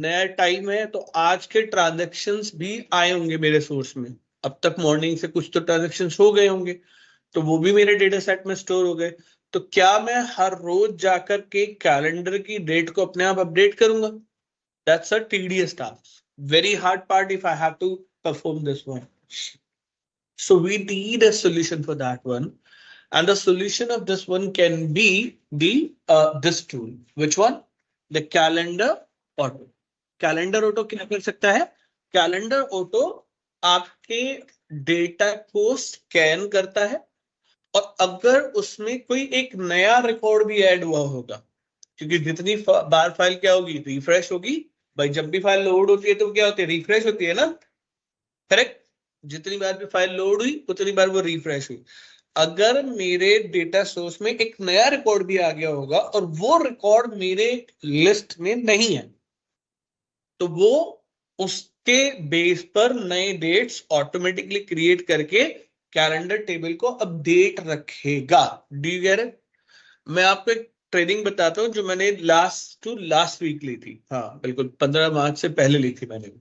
नया टाइम है तो आज के ट्रांजैक्शंस भी आए होंगे मेरे सोर्स में। अब तक मॉर्निंग से कुछ तो ट्रांजैक्शंस हो गए होंगे, तो वो भी मेरे डेटा सेट में स्टोर हो गए। तो क्या मैं हर रोज जाकर के कैलेंडर की डेट को अपने आप अपडेट करूंगा? That's a tedious task, very hard part if I have to perform this one. So we need a solution for that one, and the solution of this one can be the this tool. Which one? The calendar auto. Calendar auto क्या कर सकता है? Calendar auto आपके data को scan करता है, और अगर उसमें कोई एक नया रिकॉर्ड भी ऐड हुआ होगा, क्योंकि जितनी बार फाइल क्या होगी, रिफ्रेश होगी भाई। जब भी फाइल लोड होती है तो क्या होती है, रिफ्रेश होती है ना, करेक्ट? जितनी बार भी फाइल लोड हुई उतनी बार वो रिफ्रेश हुई। अगर मेरे डेटा सोर्स में एक नया रिकॉर्ड भी आ गया होगा और वो रिकॉर्ड मेरे लिस्ट में नहीं है, तो वो उसके बेस पर नए डेट्स ऑटोमेटिकली क्रिएट करके कैलेंडर टेबल को अपडेट रखेगा। Do you get it? मैं आपको एक ट्रेनिंग बताता हूं जो मैंने लास्ट वीक ली थी। हाँ बिल्कुल, 15 मार्च से पहले ली थी मैंने।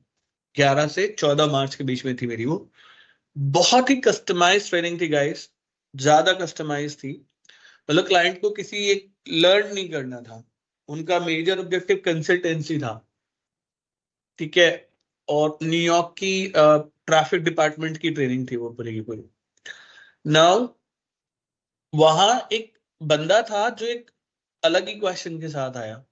11 से 14 मार्च के बीच में थी मेरी वो। बहुत ही कस्टमाइज ट्रेनिंग थी गाइस, ज्यादा कस्टमाइज थी। मतलब क्लाइंट को किसी एक लर्न नहीं करना था, उनका मेजर ऑब्जेक्टिव कंसल्टेंसी था, ठीक है। और न्यूयॉर्क की ट्रैफिक डिपार्टमेंट की ट्रेनिंग थी वो पूरी की पूरी। नाउ वहां एक बंदा था जो एक अलग ही क्वेश्चन के साथ आया।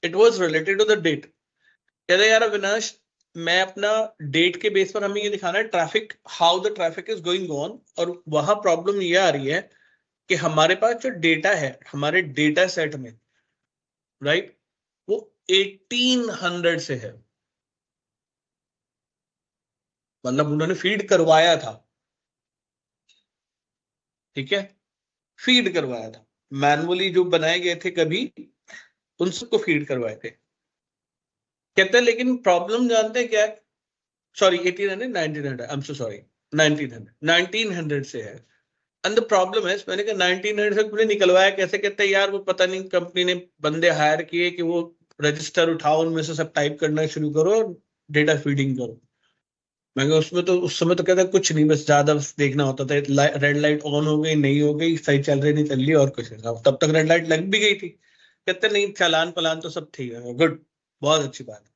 It was related to the date. कह रहे यार अविनाश, मैं अपना डेट के बेस पर हमें ये दिखाना है traffic, how the traffic is going on, और वहां प्रॉब्लम ये आ रही है कि हमारे पास जो डेटा है हमारे डेटा सेट में, राइट, वो 1800 से है। मतलब उन्होंने फीड करवाया था, ठीक है, फीड करवाया था मैनुअली, जो बनाए गए थे कभी, उन सबको फीड करवाए थे। कहते हैं लेकिन प्रॉब्लम जानते हैं क्या है? Sorry 1800, 1900, I am so sorry, 1900 से है। एंड द प्रॉब्लम है, मैंने कहा 1900 से पूरे निकलवाया कैसे? कहते हैं यार वो पता नहीं कंपनी ने बंदे हायर किए कि वो रजिस्टर उठाओ, उनमें से सब टाइप करना शुरू करो और डेटा फीडिंग करो। मैं कहा उसमें तो उस समय तो कहता कुछ नहीं, बस ज्यादा बस देखना होता था रेड लाइट ऑन हो गई नहीं हो गई, सही चल रही नहीं चल रही, और कुछ नहीं। तब तक रेड लाइट लग भी गई थी। कहते नहीं, चालान पलान तो सब ठीक है, गुड, बहुत अच्छी बात है।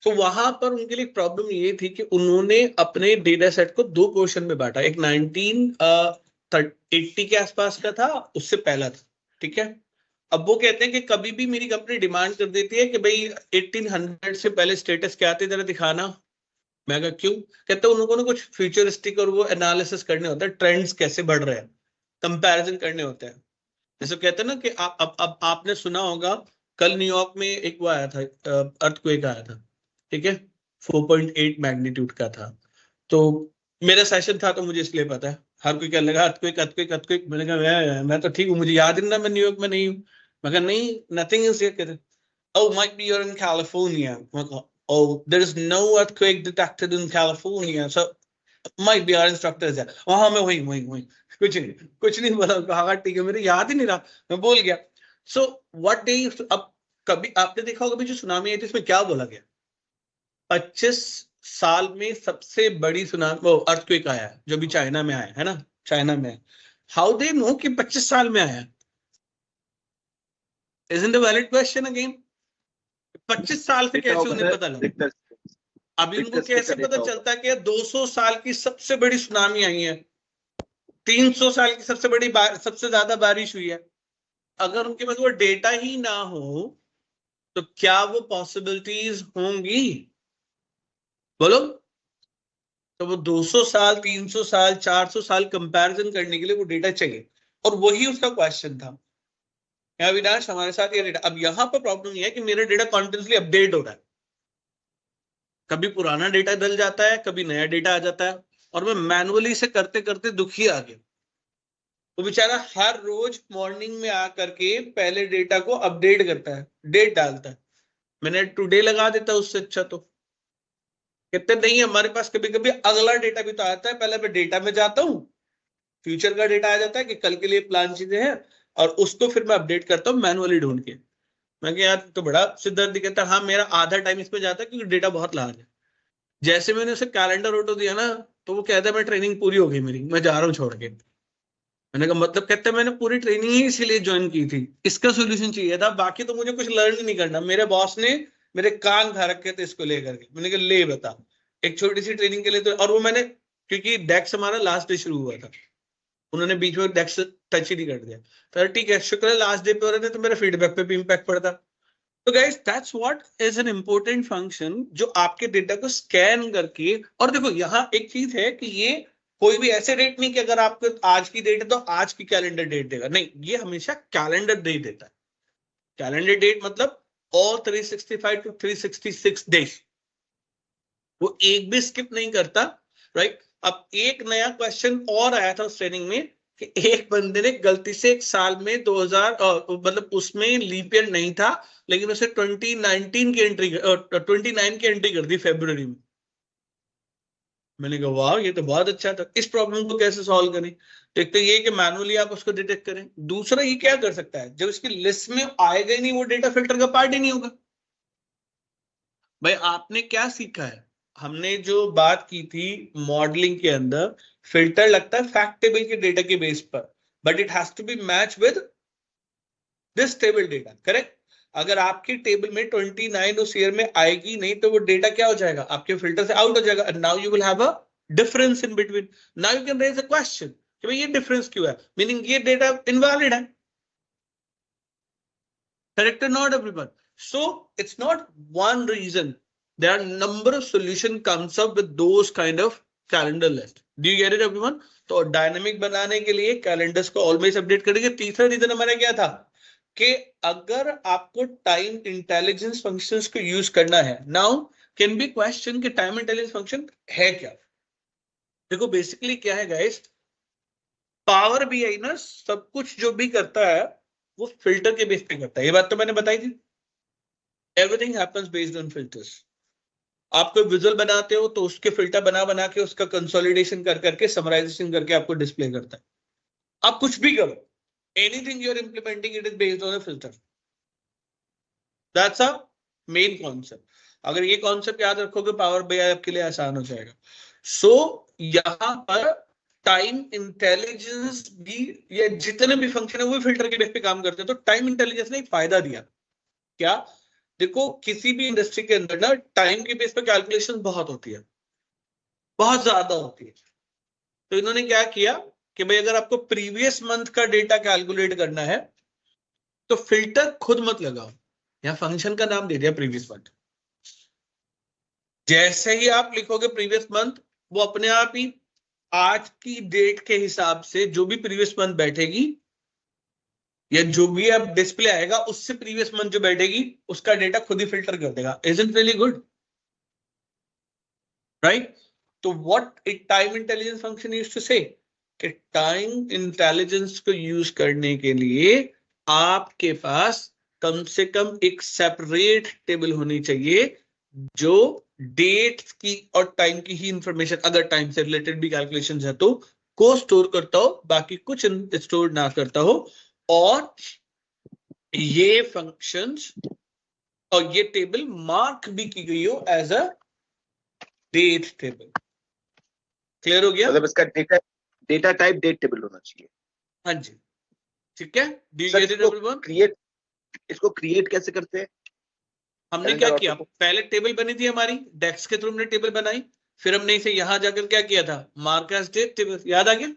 तो वहां पर उनके लिए प्रॉब्लम ये थी कि उन्होंने अपने डेटा सेट को दो पोर्शन में बांटा। एक 1980 के आसपास का था, उससे पहला था, ठीक है। अब वो कहते हैं कि कभी भी मेरी कंपनी डिमांड कर देती है कि भाई 1800 से पहले स्टेटस क्या थे जरा दिखाना। मैं कहा क्यों? कहते हैं उन लोगों ने कुछ फ्यूचरिस्टिक और वो एनालिसिस करने होता है, ट्रेंड्स कैसे बढ़ रहे हैं, कंपैरिजन करने होते हैं। जैसे कहते हैं ना कि अब आपने सुना होगा, कल न्यूयॉर्क में एक वो आया था, अर्थक्वेक आया था, ठीक है, 4.8 मैग्नीट्यूड का था। तो मेरा सेशन था तो मुझे इसलिए पता है। हर कोई कहने लगा अर्थक्वेक अर्थक्वेक अर्थक्वेक, मैंने कहा मैं तो ठीक हूँ, मुझे याद ही ना मैं न्यूयॉर्क में नहीं हूँ। मैं कहा नहीं, नथिंग इज हियर। कहते oh might be you're in California। मैं कहा oh there is no earthquake detected in California, so might be our instructor is there। हाँ मैं वही वही वही, कुछ नहीं बोला। कहा ठीक है, मेरे याद ही नहीं रहा, मैं बोल गया। सो व्हाट डे, अब कभी आपने देखा होगा जो सुनामी आई थी इसमें क्या बोला गया? 25 साल में सबसे बड़ी सुनामी, वो अर्थक्वेक आया है जो भी चाइना में आया है ना, चाइना में। हाउ दे नो कि 25 साल में आया? Isn't a valid question again. 25 साल से कैसे उन्हें पता लगा? अभी उनको कैसे पता चलता है कि 200 साल की सबसे बड़ी सुनामी आई है, 300 साल की सबसे बड़ी सबसे ज्यादा बारिश हुई है? अगर उनके पास वो डेटा ही ना हो तो क्या वो पॉसिबिलिटीज होंगी? बोलो। तो वो 200 साल, 300 साल, 400 साल कंपैरिजन करने के लिए वो डेटा चाहिए, और वही उसका क्वेश्चन था। अविनाश हमारे साथ ये डेटा, अब यहां पर प्रॉब्लम ये है कि मेरा डेटा कॉन्टिन्यूसली अपडेट हो रहा है। कभी पुराना डेटा डल जाता है, कभी नया डेटा आ जाता है, और मैं मैनुअली से करते करते दुखी आ गया। वो बेचारा हर रोज मॉर्निंग में आकर के पहले डेटा को अपडेट करता है, डेट डालता है। मैंने टुडे लगा देता, उससे अच्छा तो कहते नहीं, हमारे पास कभी कभी अगला डेटा भी तो आता है, पहले मैं डेटा में जाता हूँ, फ्यूचर का डेटा आ जाता है कि कल के लिए प्लान चीजें हैं, और उसको फिर मैं अपडेट करता हूँ मैनुअली ढूंढ के। मैं कहा यार तो बड़ा सिरदर्द कहता, हाँ मेरा आधा टाइम इसमें जाता है क्योंकि डेटा बहुत लार्ज है। जैसे मैंने उसे कैलेंडर ऑटो दिया ना, तो वो कहता है मैं ट्रेनिंग पूरी हो गई मेरी, मैं जा रहा हूँ छोड़ के। मैंने कहा मतलब, कहते हैं मैंने पूरी ट्रेनिंग ही इसीलिए ज्वाइन की थी, इसका सोल्यूशन चाहिए था, बाकी तो मुझे कुछ लर्न ही नहीं करना। मेरे बॉस ने मेरे कान खा रखे थे इसको लेकर के। मैंने कहा ले बता, एक छोटी सी ट्रेनिंग के लिए तो, और वो मैंने, क्योंकि डेक्स हमारा लास्ट डे शुरू हुआ था, उन्होंने बीच में डेक्स टच ही नहीं कर दिया। तो ठीक है, शुक्र है लास्ट डे पे हो रहे थे तो मेरे फीडबैक पे भी इम्पैक्ट पड़ता। तो guys that's what is an important function, जो आपके डेटा को स्कैन करके, और देखो यहाँ एक चीज है कि ये कोई भी ऐसे डेट नहीं कि अगर आपको आज की डेट है तो आज की कैलेंडर डेट देगा, नहीं, ये हमेशा कैलेंडर डेट देता है। कैलेंडर डेट मतलब all 365 to 366 डेज, वो एक भी स्किप नहीं करता, राइट। अब एक नया क्वेश्चन और आया था उस ट्रेनिंग में कि एक बंदे ने गलती से एक साल में 2000 मतलब उसमें लीप ईयर नहीं था, लेकिन उसे 2019 की एंट्री 29 की एंट्री कर दी फरवरी में। मैंने कहा वाह ये तो बहुत अच्छा था। इस प्रॉब्लम को कैसे सॉल्व करें? एक तो ये कि मैनुअली आप उसको डिटेक्ट करें, दूसरा ये क्या कर सकता है, जब इसकी लिस्ट में आएगा ही नहीं, वो डेटा फिल्टर का पार्ट ही नहीं होगा। भाई आपने क्या सीखा है, हमने जो बात की थी मॉडलिंग के अंदर, फिल्टर लगता है फैक्ट टेबल के डेटा के बेस पर, but it has to be match with this table data, correct. अगर आपकी टेबल में 29 उस ईयर में आएगी नहीं तो वो डेटा क्या हो जाएगा, आपके फिल्टर से आउट हो जाएगा। Now you will have a difference in between. Now you can raise a question कि भाई ये डिफरेंस क्यों है, मीनिंग ये डेटा इनवैलिड है, correct or not everyone? So it's not one reason, there are number of solution comes up with those kind of calendar list. Do you get it everyone? तो dynamic बनाने के लिए calendars को always update करेंगे। तीसरा reason हमारा क्या था कि अगर आपको टाइम इंटेलिजेंस फंक्शंस को यूज करना है, नाउ कैन बी क्वेश्चन कि टाइम इंटेलिजेंस फंक्शन है क्या। देखो बेसिकली क्या है गाइस, पावर बीआई ना सब कुछ जो भी करता है वो फिल्टर के बेस पे करता है, ये बात तो मैंने बताई थी। Everything happens based on filters. आप कोई विजुअल बनाते हो तो उसके फिल्टर बना बना के उसका कंसोलिडेशन कर करके समराइजेशन करके आपको डिस्प्ले करता है। आप कुछ भी करो, anything you are implementing it is based on a filter. That's a main concept. अगर ये कॉन्सेप्ट याद रखोगे पावर बीआई आपके लिए आसान हो जाएगा। सो यहां पर टाइम इंटेलिजेंस भी, ये जितने भी फंक्शन है वो फिल्टर के बेस पे काम करते हैं। तो टाइम इंटेलिजेंस ने एक फायदा दिया क्या, देखो किसी भी इंडस्ट्री के अंदर ना टाइम के बेस पे कैलकुलेशन बहुत होती है, बहुत ज्यादा होती है। तो इन्होंने क्या किया कि भाई अगर आपको प्रीवियस मंथ का डेटा कैलकुलेट करना है तो फिल्टर खुद मत लगाओ, या फंक्शन का नाम दे दिया प्रीवियस मंथ। जैसे ही आप लिखोगे प्रीवियस मंथ, वो अपने आप ही आज की डेट के हिसाब से जो भी प्रीवियस मंथ बैठेगी या जो भी अब डिस्प्ले आएगा उससे प्रीवियस मंथ जो बैठेगी उसका डेटा खुद ही फिल्टर कर देगा। Isn't really good, right. तो व्हाट एक time intelligence function used to say कि टाइम इंटेलिजेंस को यूज करने के लिए आपके पास कम से कम एक सेपरेट टेबल होनी चाहिए जो डेट की और टाइम की ही इंफॉर्मेशन, अगर टाइम से रिलेटेड भी कैलकुलेशन है तो को स्टोर करता हो, बाकी कुछ स्टोर ना करता हो। और ये फंक्शंस और ये टेबल मार्क भी की गई हो as a date table. Clear हो गया? मतलब इसका डेटा टाइप डेट टेबल होना चाहिए। हाँ जी, ठीक है। Do you sir gate it everyone? इसको क्रिएट कैसे करते हैं? हमने क्या किया, पहले टेबल बनी थी हमारी डेक्स के थ्रू, हमने टेबल बनाई, फिर हमने इसे यहां जाकर क्या किया था, मार्क एज डेट टेबल। याद आ गया?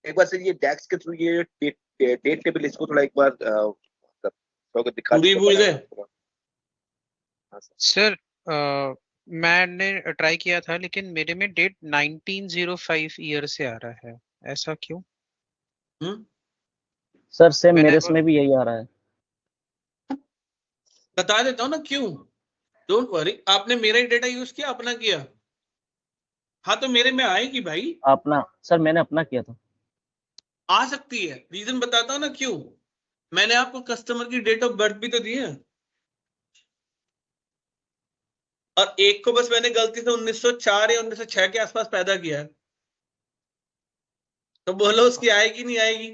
एक बार सर ये डेक्स के थ्रू ये डेट टेबल, इसको थोड़ा एक बार मतलब दिखा पूरी भूल गए? हाँ सर मैंने ट्राई किया था लेकिन मेरे में डेट 1905 ईयर से आ रहा है, ऐसा क्यों? सर सेम मेरे Whenever- में भी यही आ रहा है। बता देता हूं ना क्यों, डोंट वरी। आपने मेरा ही डेटा यूज किया, अपना किया? हाँ तो मेरे में आएगी भाई। अपना सर मैंने अपना किया था। आ सकती है, रीजन बताता हूं ना क्यों। मैंने आपको कस्टमर की डेट ऑफ बर्थ भी तो दी है, और एक को बस मैंने गलती से 1904 या 1906 के आसपास पैदा किया है, तो बोलो उसकी आएगी नहीं आएगी?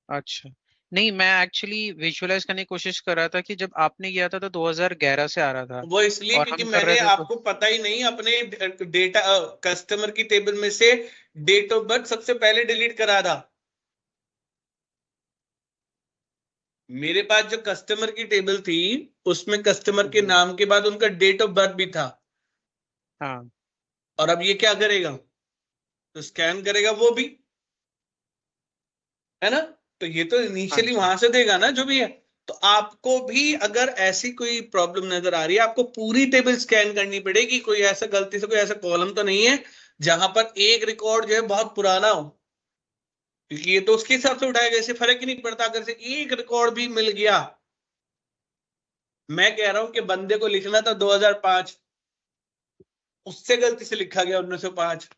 अच्छा, नहीं, मैं एक्चुअली विजुअलाइज करने की कोशिश कर रहा था कि जब आपने किया था तो 2011 से आ रहा था वो इसलिए और क्योंकि हम कर मैंने रहे थे तो आपको पता ही नहीं अपने डेटा कस्टमर की टेबल में से डेट ऑफ बर्थ सबसे पहले डिलीट करा था। मेरे पास जो कस्टमर की टेबल थी उसमें कस्टमर के नाम के बाद उनका डेट ऑफ बर्थ भी था। हाँ। और अब ये क्या करेगा, तो स्कैन करेगा वो भी, है ना। तो ये तो हाँ इनिशियली जी। वहां से देगा ना जो भी है। तो आपको भी अगर ऐसी कोई प्रॉब्लम नजर आ रही है, आपको पूरी टेबल स्कैन करनी पड़ेगी। कोई ऐसा गलती से कोई ऐसा कॉलम तो नहीं है जहां पर एक रिकॉर्ड जो है बहुत पुराना हो, क्योंकि ये तो उसके हिसाब से उठाएगा, इससे फर्क ही नहीं पड़ता अगर से एक रिकॉर्ड भी मिल गया। मैं कह रहा हूं कि बंदे को लिखना था 2005, उससे गलती से लिखा गया 1905,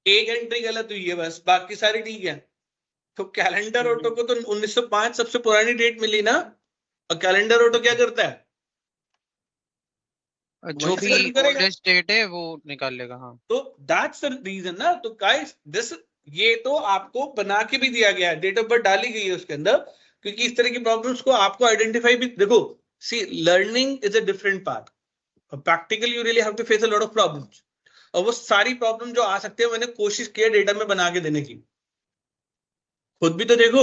एक एंट्री गलत हुई है बस, बाकी सारी ठीक है। तो कैलेंडर ऑटो को तो 1905 सबसे पुरानी डेट मिली ना, और कैलेंडर ऑटो क्या करता है, जो वहीं से भी खत्म करेगा। ओल्डेस्ट डेट है वो निकाल लेगा। हाँ। तो दैट्स द रीजन ना। तो गाइस दिस, ये तो आपको बना के भी दिया गया है, डेट ऑफ बर्थ डाली गई है उसके अंदर, क्योंकि इस तरह की प्रॉब्लम्स को आपको आइडेंटिफाई भी, देखो see learning is a different part, practical you really have to face a lot of problems. और वो सारी प्रॉब्लम जो आ सकते हैं मैंने कोशिश की है डेटा में बना के देने की। खुद भी तो देखो,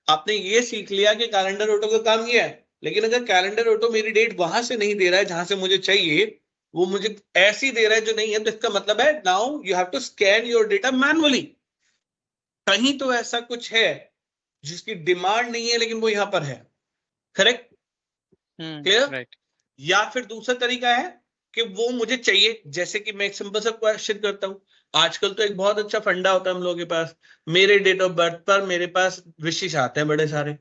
आपने ये सीख लिया कि कैलेंडर ऑटो का काम ये है, लेकिन अगर कैलेंडर ऑटो मेरी डेट वहां से नहीं दे रहा है जहां से मुझे चाहिए, वो मुझे ऐसी दे रहा है जो नहीं है, तो इसका मतलब है now you have to scan your data manually. कहीं तो ऐसा कुछ है जिसकी डिमांड नहीं है लेकिन वो यहां पर है। Correct, clear. राइट। या फिर दूसरा तरीका है कि वो मुझे चाहिए, जैसे कि मैं एक सिंपल सा क्वेश्चन करता हूं। आजकल तो एक बहुत अच्छा फंडा होता है हम लोगों के पास, मेरे डेट ऑफ बर्थ पर मेरे पास विशेष आते हैं बड़े सारे,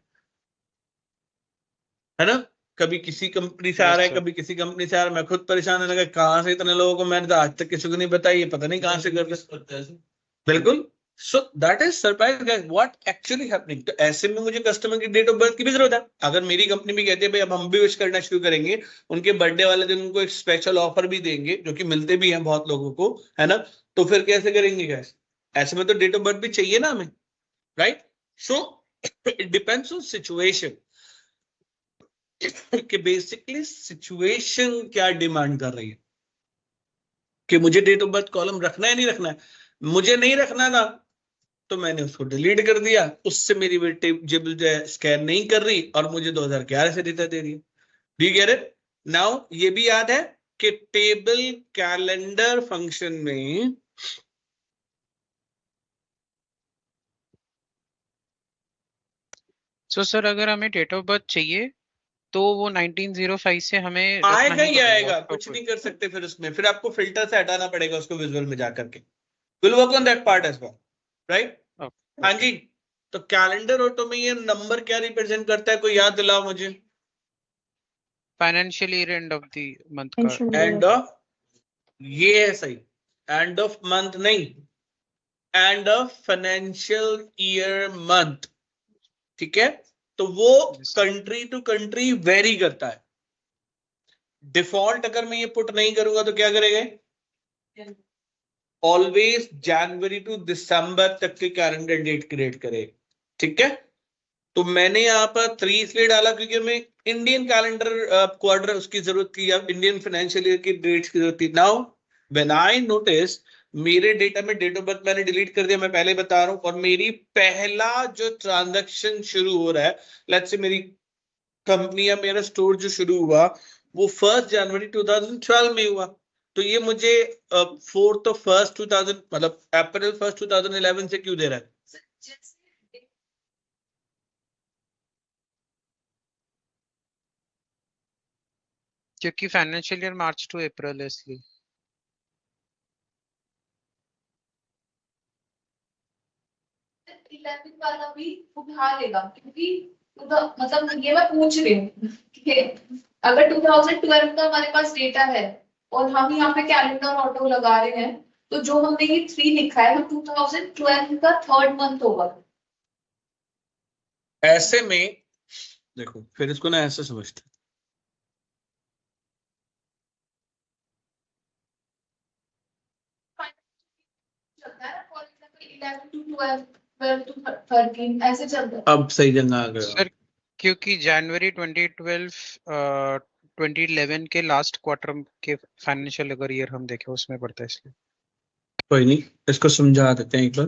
है ना। कभी किसी कंपनी से आ यस रहा है, सर। कभी किसी कंपनी से आ रहा है। मैं खुद परेशान होने लगा, कहाँ से इतने लोगों को, मैंने तो आज तक किसी को नहीं बताया, ये पता नहीं कहाँ से कर रहे हैं। बिल्कुल। So that is surprise guys what actually happening. तो ऐसे में मुझे कस्टमर की डेट ऑफ बर्थ की भी जरूरत है। अगर मेरी कंपनी भी कहती है भाई अब हम भी विश करना शुरू करेंगे, उनके बर्थडे वाले दिन उनको एक स्पेशल ऑफर भी देंगे, जो कि मिलते भी हैं बहुत लोगों को, है ना। तो फिर कैसे करेंगे गाइस, ऐसे में तो डेट ऑफ बर्थ भी चाहिए ना हमें, right. So it depends on situation, कि बेसिकली सिचुएशन क्या डिमांड कर रही है, कि मुझे डेट ऑफ बर्थ कॉलम रखना है नहीं रखना है। मुझे नहीं रखना था तो मैंने उसको डिलीट कर दिया, उससे मेरी टेबल जो है स्कैन नहीं कर रही और मुझे 2011 से डेटा दे रही है। Do you get it now. ये भी याद है कि टेबल कैलेंडर फंक्शन में सो सर अगर हमें डेट ऑफ बर्थ चाहिए तो वो 1905 से हमें रखना आएगा ही ही पड़ेगा, आएगा, उसका कुछ कोई। नहीं कर सकते फिर उसमें, फिर आपको फिल्टर से हटाना पड़ेगा उसको विजुअल में जाकर के। Will work on that part as well, right. हाँ ओके। जी। तो कैलेंडर ऑटो में ये नंबर क्या रिप्रेजेंट करता है, कोई याद दिलाओ मुझे। Financial year end of the month का। एंड ऑफ, ये है सही, एंड ऑफ मंथ नहीं, end of financial year month, ठीक है। तो वो Yes, sir. Country to country vary करता है। डिफॉल्ट अगर मैं ये पुट नहीं करूंगा तो क्या करेगा, ऑलवेज जनवरी टू दिसंबर तक के कैलेंडर डेट क्रिएट करे, ठीक है। तो मैंने यहाँ पर 3 इसलिए डाला क्योंकि हमें इंडियन कैलेंडर क्वार्टर उसकी जरूरत थी, या इंडियन फाइनेंशियल ईयर की डेट्स की जरूरत थी। नाउ व्हेन आई नोटिस मेरे डेटा में डेट ऑफ बर्थ मैंने डिलीट कर दिया, मैं पहले बता रहा हूँ, और मेरी पहला जो ट्रांजैक्शन शुरू हो रहा है, लेट्स से मेरी कंपनी या मेरा स्टोर जो शुरू हुआ वो 1 जनवरी 2012 में हुआ। तो ये मुझे 4th ऑफ 1st 2000 मतलब अप्रैल 1st 2011 से क्यों दे रहा है। क्योंकि फाइनेंशियल ईयर मार्च टू अप्रैल है इसलिए। 11 वाला भी उठा लेगा क्योंकि मतलब ये मैं पूछ रही हूँ कि अगर 2012 का हमारे पास डेटा है और हम यहाँ पे कैलेंडर ऑटो लगा रहे हैं, तो जो हमने ये 3 लिखा है वो 2012 का 3rd मंथ होगा। ऐसे में देखो फिर इसको ना ऐसे समझते, चलता है ना, फॉर एग्जांपल 11 to 12 12 to 13 ऐसे चलता है। अब सही जगह आ गए हो। सर क्योंकि जनवरी 2012 2011 के लास्ट क्वार्टर के फाइनेंशियल अगर ईयर हम देखें उसमें पड़ता है इसलिए। कोई नहीं, इसको समझा देते हैं एक बार।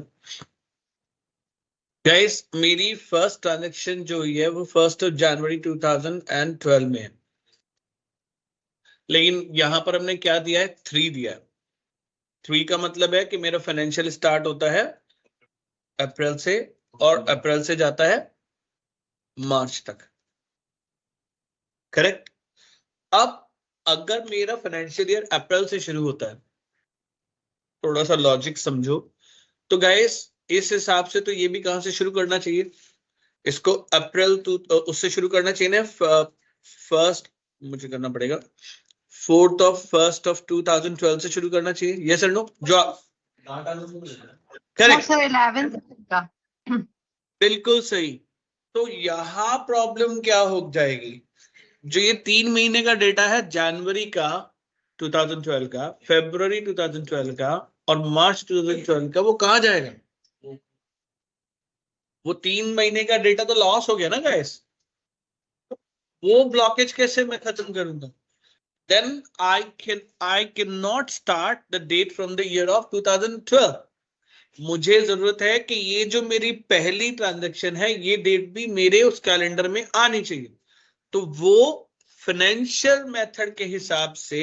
गाइस मेरी फर्स्ट ट्रांजैक्शन जो हुई है वो 1 जनवरी 2012 में है, लेकिन यहां पर हमने क्या दिया है, 3 दिया है। 3 का मतलब है कि मेरा फाइनेंशियल स्टार्ट होता है अप्रैल से और अप्रैल से जाता है मार्च तक, करेक्ट। अब अगर मेरा फाइनेंशियल ईयर अप्रैल से शुरू होता है, थोड़ा सा लॉजिक समझो, तो गाइस इस हिसाब से तो ये भी कहां से शुरू करना चाहिए, इसको अप्रैल टू उससे शुरू करना चाहिए ना, फर्स्ट मुझे करना पड़ेगा 4th of 1st of 2012 से शुरू करना चाहिए, यस और नो? जो करेक्ट, सर 11th का। बिल्कुल सही। तो यहां प्रॉब्लम क्या हो जाएगी, जो ये 3 महीने का डेटा है, जनवरी का 2012 का, फरवरी 2012 का और मार्च 2012 का, वो कहां जाएगा? वो 3 महीने का डेटा तो लॉस हो गया ना गाइस, वो ब्लॉकेज कैसे मैं खत्म करूंगा? Then I cannot start the date from the year of 2012. मुझे जरूरत है कि ये जो मेरी पहली ट्रांजैक्शन है ये डेट भी मेरे उस कैलेंडर में आनी चाहिए। तो वो फाइनेंशियल मेथड के हिसाब से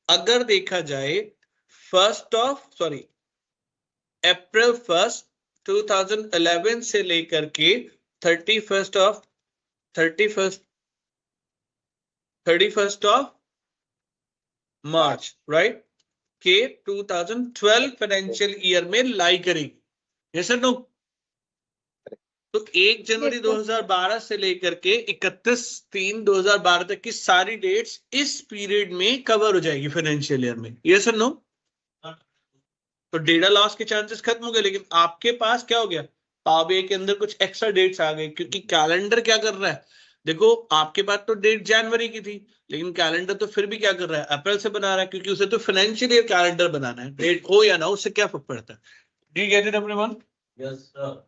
अगर देखा जाए अप्रैल 1 2011 से लेकर के 31st ऑफ मार्च, राइट, के 2012 फाइनेंशियल ईयर में लाई करेगी, यस और नो? तो 1 जनवरी 2012 से लेकर के 31/3/2012 तक की सारी डेट्स इस पीरियड में कवर हो जाएगी फाइनेंशियल ईयर में, यस और नो? तो डेटा लॉस के चांसेस खत्म हो गए, लेकिन आपके पास क्या हो गया, पावर BI के अंदर कुछ एक्स्ट्रा डेट्स आ गए, क्योंकि कैलेंडर क्या कर रहा है, देखो आपके पास तो डेट जनवरी की थी, लेकिन कैलेंडर तो फिर भी क्या कर रहा है, अप्रैल से बना रहा है, क्योंकि उसे तो फाइनेंशियल ईयर कैलेंडर बनाना है, डेट हो या ना हो उससे क्या फर्क पड़ता है। Do you get it everyone? Yes sir.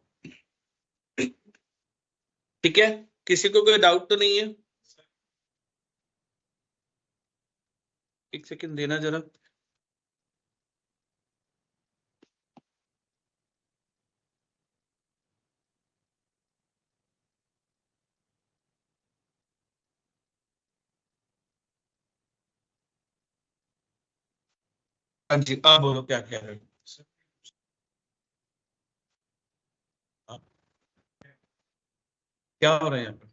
ठीक है, किसी को कोई डाउट तो नहीं है? एक सेकंड देना जरा। हाँ जी, आप बोलो क्या कह रहे हो? क्या हो रहा है यहाँ पे?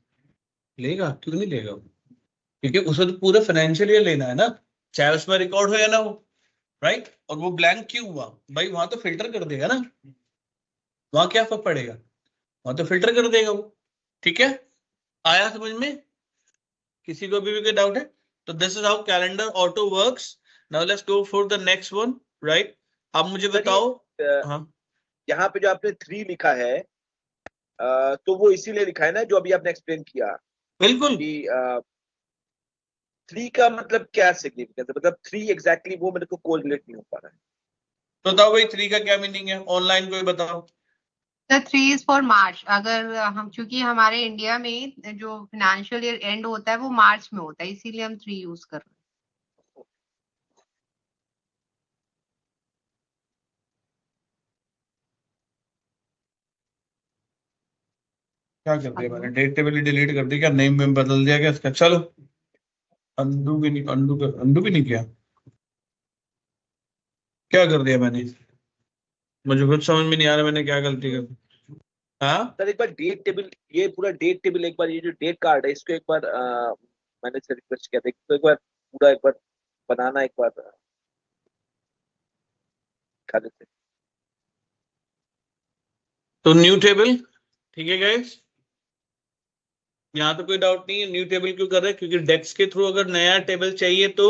लेगा क्यों नहीं लेगा? क्योंकि उसे तो पूरा फाइनेंशियल ईयर लेना है ना, चाहे उसमें रिकॉर्ड हो या ना हो, राइट। और वो ब्लैंक क्यों हुआ भाई, वहां तो फिल्टर कर देगा ना, वहां क्या फर्क पड़ेगा, वहां तो फिल्टर कर देगा वो। ठीक है, आया समझ में? किसी को भी कोई डाउट है? तो this is how calendar auto works. Now let's go for the next one, right. अब मुझे बताओ, हाँ यहाँ पे जो आपने 3 लिखा है, तो वो इसीलिए लिखा है ना जो अभी आपने एक्सप्लेन किया बिल्कुल। कि 3 का मतलब क्या सिग्निफिकेंस है, मतलब 3 एग्जैक्टली वो मेरे को कोरिलेट नहीं हो पा रहा है। तो बताओ भाई 3 का क्या मीनिंग है, ऑनलाइन कोई बताओ। Sir 3 is for March. अगर हम, चूंकि हमारे इंडिया में जो फाइनेंशियल ईयर एंड होता है वो मार्च में होता है, इसीलिए हम 3 यूज कर रहे हैं। क्या कर दिया मैंने, डेट टेबल डिलीट कर दी क्या, नेम वेम बदल दिया क्या इसका? चलो अंडू भी नहीं, अंडू भी नहीं किया, क्या कर दिया मैंने, मुझे खुद समझ में नहीं आ रहा मैंने क्या गलती कर दी। हाँ सर एक बार डेट टेबल, ये पूरा डेट टेबल एक बार, ये जो डेट कार्ड है इसको एक बार मैंने से रिक्वेस्ट किया था, तो एक बार पूरा एक बार बनाना, एक बार दिखा देते। तो न्यू टेबल, ठीक है गाइस, यहाँ तो कोई डाउट नहीं है। न्यू टेबल क्यों कर रहे हैं, क्योंकि डेक्स के थ्रू अगर नया टेबल चाहिए तो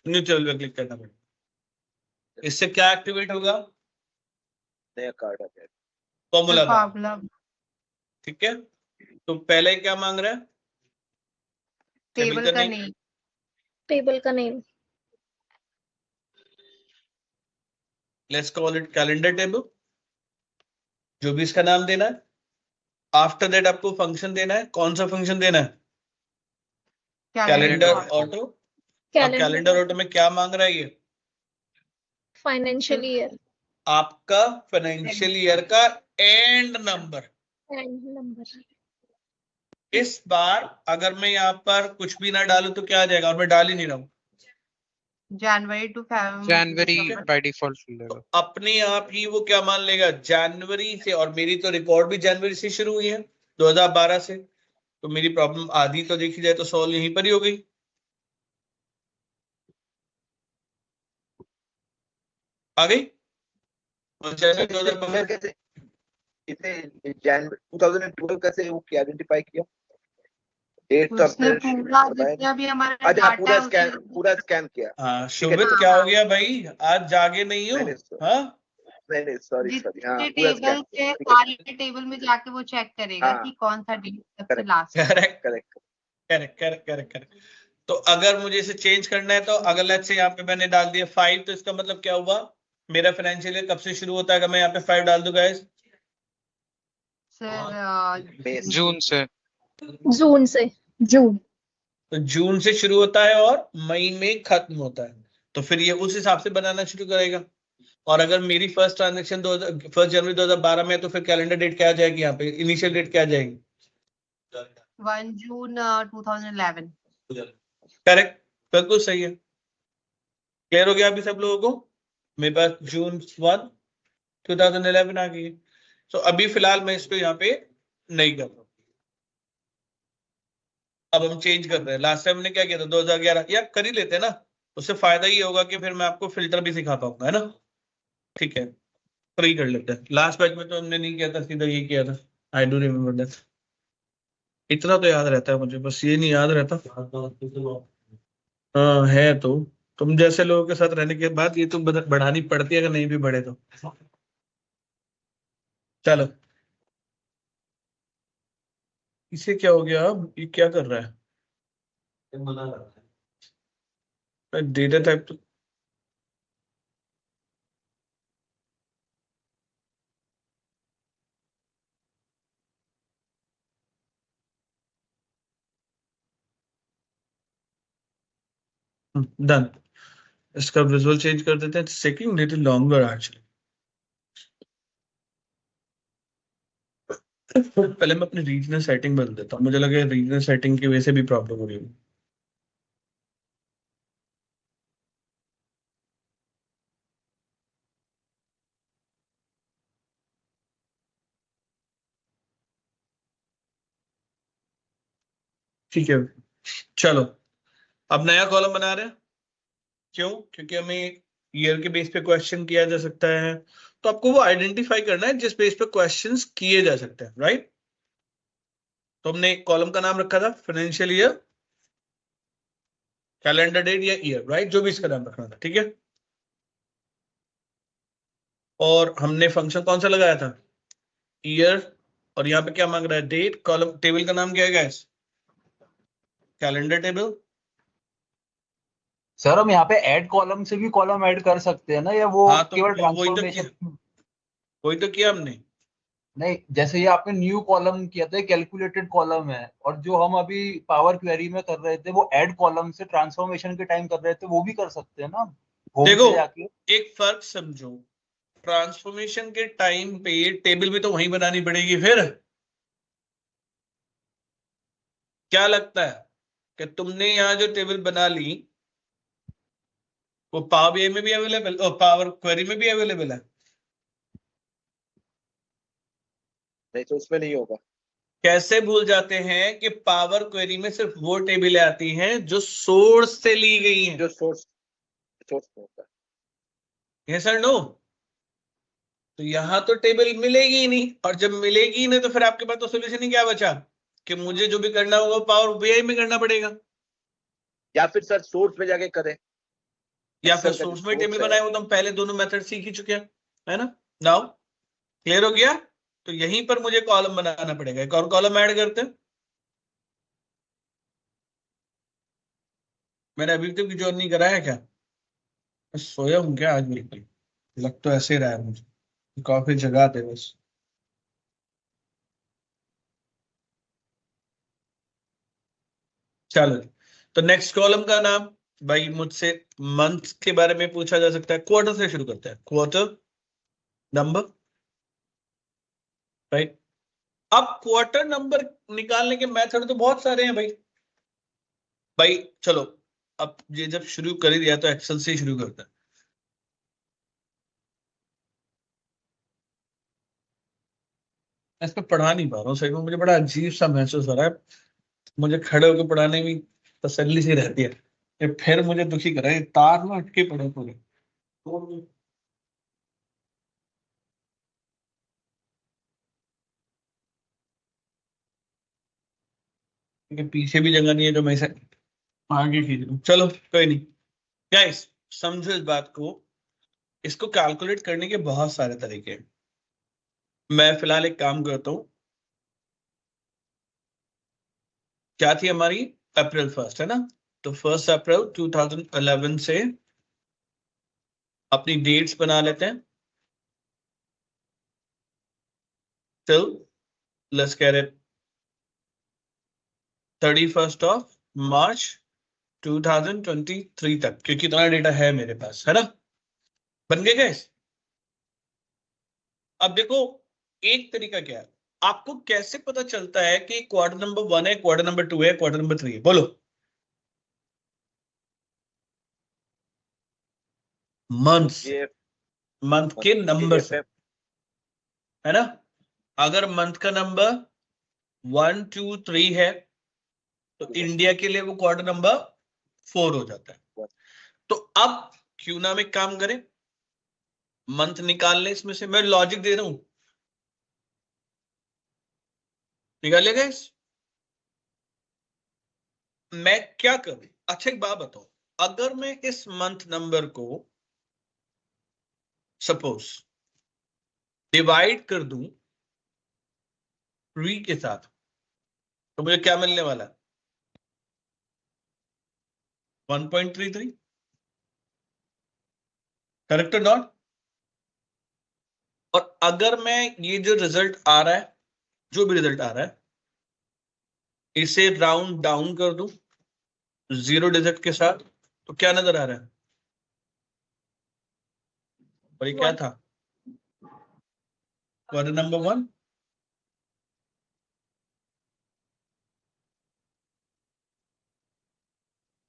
न्यू टेबल पे क्लिक करना पड़ेगा। इससे क्या एक्टिवेट होगा, नया कार्ड आ जाएगा, फॉर्मूला का, फॉर्मूला। ठीक है। तो पहले क्या मांग रहा है, टेबल का नेम। टेबल का name. Let's call it calendar table. जो भी इसका नाम देना है। आफ्टर दैट आपको फंक्शन देना है। कौन सा फंक्शन देना है? Calendar auto. अब कैलेंडर ऑटो में क्या मांग रहा है ये? फाइनेंशियल ईयर आपका फाइनेंशियल ईयर का एंड नंबर। And number. इस बार अगर मैं यहाँ पर कुछ भी ना डालूं तो क्या आ जाएगा, और मैं डाल ही नहीं रहा हूँ। जनवरी टू जनवरी बाय डिफॉल्ट तो लेगा। अपने आप ही वो क्या मान लेगा, जनवरी से। और मेरी तो रिकॉर्ड भी जनवरी से शुरू हुई है, 2012 से। तो मेरी प्रॉब्लम आधी तो देखी जाए तो सॉल्व यहीं पर ही हो गई। आ गई? और जनवरी 2012 कैसे इसे जैन 2012 कैसे वो आइडेंटिफाई किया? डेट तो उसने आपने पूरा बताया जितना भी हमारा अच्छा डाटा है पूरा स्कैन किया। हाँ ठीक है, शोभित, क्या हो गया भाई, आज जागे नहीं हो? नहीं, हाँ नहीं सॉरी हाँ जितने पूरा टेबल स्कैन थे किया। सारे टेबल में जाके वो चेक करेगा हाँ। कि कौन सा डेट सबसे Correct. Last. Correct correct correct correct correct correct. तो अगर मुझे इसे चेंज करना है, तो अगर लेट्स से यहाँ पे मैंने डाल दिया 5, तो इसका मतलब क्या हुआ, मेरा फाइनेंशियल ईयर कब से शुरू होता है? अगर मैं यहाँ पे 5 डाल दूं गाइस, सर जून से। जून से। जून। तो जून से शुरू होता है और मई में खत्म होता है। तो फिर ये उस हिसाब से बनाना शुरू करेगा। और अगर मेरी फर्स्ट ट्रांजेक्शन 1 जनवरी 2012 में है, तो फिर कैलेंडर डेट क्या आ जाएगी, यहाँ पे इनिशियल डेट क्या आ जाएगी? 1 जून 2011। करेक्ट, बिल्कुल सही है। क्लियर हो गया अभी सब लोगों को? मेरे पास जून 1 2011 आ गई है। तो अभी फिलहाल मैं इसको यहाँ पे नहीं कर रहा हूँ। अब हम चेंज कर रहे हैं। लास्ट टाइम हमने क्या किया था, 2011 या कर ही लेते हैं ना। उससे फायदा ये होगा कि फिर मैं आपको फिल्टर भी सिखा पाऊंगा, है ना। ठीक है, फ्री कर लेते हैं। लास्ट बैच में तो हमने नहीं किया था, सीधा ये किया था। I do remember that. इतना तो याद रहता है मुझे, बस ये नहीं याद रहता। हाँ है तो। तुम जैसे लोगों के साथ रहने के बाद ये तो बढ़ानी पड़ती है, अगर नहीं भी बढ़े तो। चलो, इसे क्या हो गया, ये क्या कर रहा है? डेटा टाइप तो डन। इसका विजुअल चेंज कर देते हैं, सेकिंग लिटिल लॉन्गर एक्चुअली। पहले मैं अपनी रीजनल सेटिंग बदल देता हूँ, मुझे लगा रीजनल सेटिंग की वजह से भी प्रॉब्लम हो रही है। ठीक है, चलो अब नया कॉलम बना रहे हैं। क्यों? क्योंकि हमें ईयर के बेस पे क्वेश्चन किया जा सकता है। तो आपको वो आइडेंटिफाई करना है जिस बेस पे क्वेश्चंस किए जा सकते हैं, राइट। तो हमने कॉलम का नाम रखा था फाइनेंशियल ईयर, कैलेंडर डेट या ईयर, राइट, जो भी इसका नाम रखना था, ठीक है। और हमने फंक्शन कौन सा लगाया था, ईयर। और यहाँ पे क्या मांग रहा है, डेट। कॉलम टेबल का नाम क्या है गाइस, कैलेंडर टेबल। सर हम यहाँ पे ऐड कॉलम से भी कॉलम ऐड कर सकते हैं ना, या वो हाँ, तो केवल वही तो किया, ट्रांसफॉर्मेशन? वही तो किया हमने। नहीं, जैसे ये आपने न्यू कॉलम किया था, कैलकुलेटेड कॉलम है, और जो हम अभी पावर क्वेरी में कर रहे थे वो ऐड कॉलम से ट्रांसफॉर्मेशन के टाइम कर रहे थे, वो भी कर सकते हैं ना होम देखो पे जाके। एक फर्क समझो, ट्रांसफॉर्मेशन के टाइम पे टेबल भी तो वहीं बनानी पड़ेगी फिर। क्या लगता है कि तुमने यहाँ जो टेबल बना ली वो पावर बीआई में भी अवेलेबल और पावर क्वेरी में भी अवेलेबल है? नहीं तो उसमें नहीं होगा। कैसे भूल जाते हैं कि पावर क्वेरी में सिर्फ वो टेबलें आती हैं जो सोर्स से ली गई हैं? जो सोर्स में होगा। यस और नो? तो यहां तो टेबल मिलेगी ही नहीं, और जब मिलेगी ही नहीं तो फिर आपके पास तो सोल्यूशन ही क्या बचा कि मुझे जो भी करना होगा पावर बीआई में करना पड़ेगा, या फिर सर सोर्स में जाके करें, या फिर Excel का जो सोर्स में टेबल source है। बनाए। वो तो हम पहले दोनों मेथड सीख ही चुके हैं, है ना। नाउ क्लियर हो गया? तो यहीं पर मुझे कॉलम बनाना पड़ेगा, एक और कॉलम ऐड करते हैं। मैंने अभी तक ज्वाइन नहीं करा है क्या? मैं सोया हूँ क्या आज? बिल्कुल लग तो ऐसे ही रहा है मुझे, काफी जगह थे बस। चलो जी, तो नेक्स्ट कॉलम का नाम भाई मुझसे मंथ के बारे में पूछा जा सकता है, क्वार्टर से शुरू करते हैं, क्वार्टर नंबर, राइट। अब क्वार्टर नंबर निकालने के मेथड तो बहुत सारे हैं भाई। भाई चलो अब ये जब शुरू कर ही दिया तो एक्सेल से ही शुरू करते हैं। मैं इस पे पढ़ा नहीं पा रहा हूँ सही में, मुझे बड़ा अजीब सा महसूस हो रहा है। मुझे खड़े होकर पढ़ाने में तसल्ली सी रहती है, ये फिर मुझे दुखी कर रहा है, तार में अटके पड़े पूरे। क्योंकि पीछे भी जगह नहीं है जो मैं इसे आगे खींच लूं। चलो कोई नहीं गाइस, समझो इस बात को, इसको कैलकुलेट करने के बहुत सारे तरीके हैं। मैं फिलहाल एक काम करता हूं, क्या थी हमारी अप्रैल 1 है ना, तो 1 अप्रैल 2011 से अपनी डेट्स बना लेते हैं till let's get it 31 of March 2023 तक, क्योंकि इतना डेटा है मेरे पास, है ना। बन गए गाइस। अब देखो एक तरीका क्या है, आपको कैसे पता चलता है कि क्वार्टर नंबर 1 है, क्वार्टर नंबर 2 है, क्वार्टर नंबर 3 है, बोलो। मंथ्स, ये मंथ के नंबर से, ये है ना। अगर मंथ का नंबर 1 2 3 है तो इंडिया के लिए वो क्वार्टर नंबर 4 हो जाता है। तो अब क्यों ना हम एक काम करें, मंथ निकाल ले, इसमें से मैं लॉजिक दे रहा हूं, निकालिएगा इस। मैं क्या करूं, अच्छा एक बात बताओ, अगर मैं इस मंथ नंबर को सपोज डिवाइड कर दूं 3 के साथ, तो मुझे क्या मिलने वाला है, 1.33, करेक्ट और नॉट। और अगर मैं ये जो रिजल्ट आ रहा है, जो भी रिजल्ट आ रहा है, इसे राउंड डाउन कर दूं 0 डिजिट के साथ, तो क्या नजर आ रहा है, और ये क्या था, क्वार्टर नंबर 1।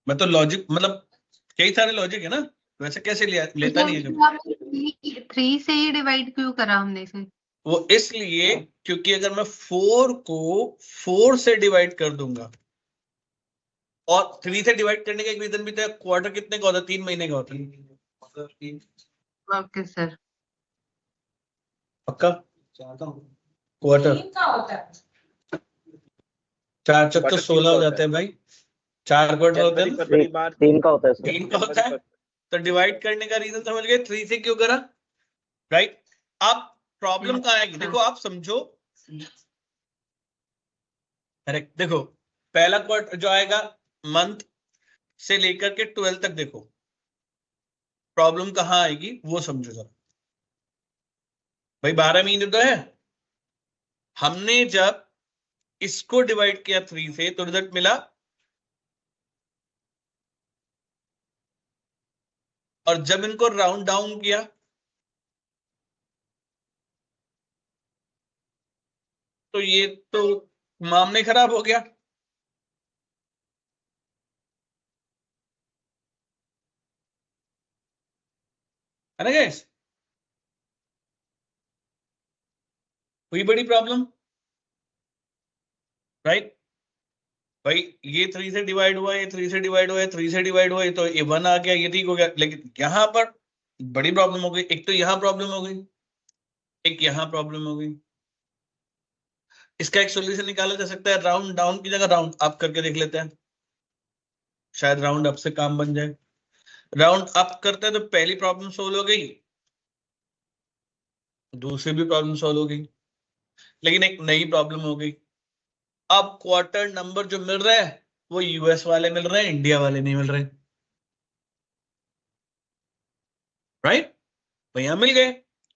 मैं तो लॉजिक मतलब कई सारे लॉजिक है ना, वैसे कैसे लेता नहीं है कभी। 3 से ही डिवाइड क्यों करा हमने इसे? वो इसलिए क्योंकि अगर मैं 4 को 4 से डिवाइड कर दूंगा, और 3 से डिवाइड करने का एक रीजन भी था, क्वार्टर कितने का होता है, 3 महीने का होता है। Okay sir. पक्का क्वार्टर 4 चक तो 16 हो जाते हैं भाई, 4 क्वार्टर होते हैं ना, फरवरी मार्च 3 का होता है सर। 3 का होता है। तो डिवाइड करने का रीजन समझ गए, 3 से क्यों करा, राइट। अब प्रॉब्लम कहाँ आएगी, देखो आप समझो, करेक्ट। देखो पहला क्वार्टर जो आएगा मंथ से लेकर के 12 तक, देखो प्रॉब्लम कहाँ आएगी वो समझो जरा। भाई 12 महीने तो है, हमने जब इसको डिवाइड किया 3 से तो रिजल्ट मिला, और जब इनको राउंड डाउन किया तो ये तो मामले खराब हो गया, है ना गाइस, हुई बड़ी प्रॉब्लम, राइट। भाई ये 3 से डिवाइड हुआ, ये 3 से डिवाइड हुआ, ये 3 से डिवाइड हुआ, तो ये 1 आ गया, ये ठीक हो गया। लेकिन यहां पर बड़ी प्रॉब्लम हो गई, एक तो यहां प्रॉब्लम हो गई, एक यहां प्रॉब्लम हो गई। इसका एक सोल्यूशन निकाला जा सकता है, राउंड डाउन की जगह राउंड अप करके देख लेते हैं, शायद राउंड अप से काम बन जाए। राउंड अप करते हैं तो पहली प्रॉब्लम सोल्व हो गई, दूसरी भी प्रॉब्लम सोल्व हो गई, लेकिन एक नई प्रॉब्लम हो गई। अब क्वार्टर नंबर जो मिल रहे हैं वो यूएस वाले मिल रहे हैं, इंडिया वाले नहीं मिल रहे, राइट। भैया मिल गए,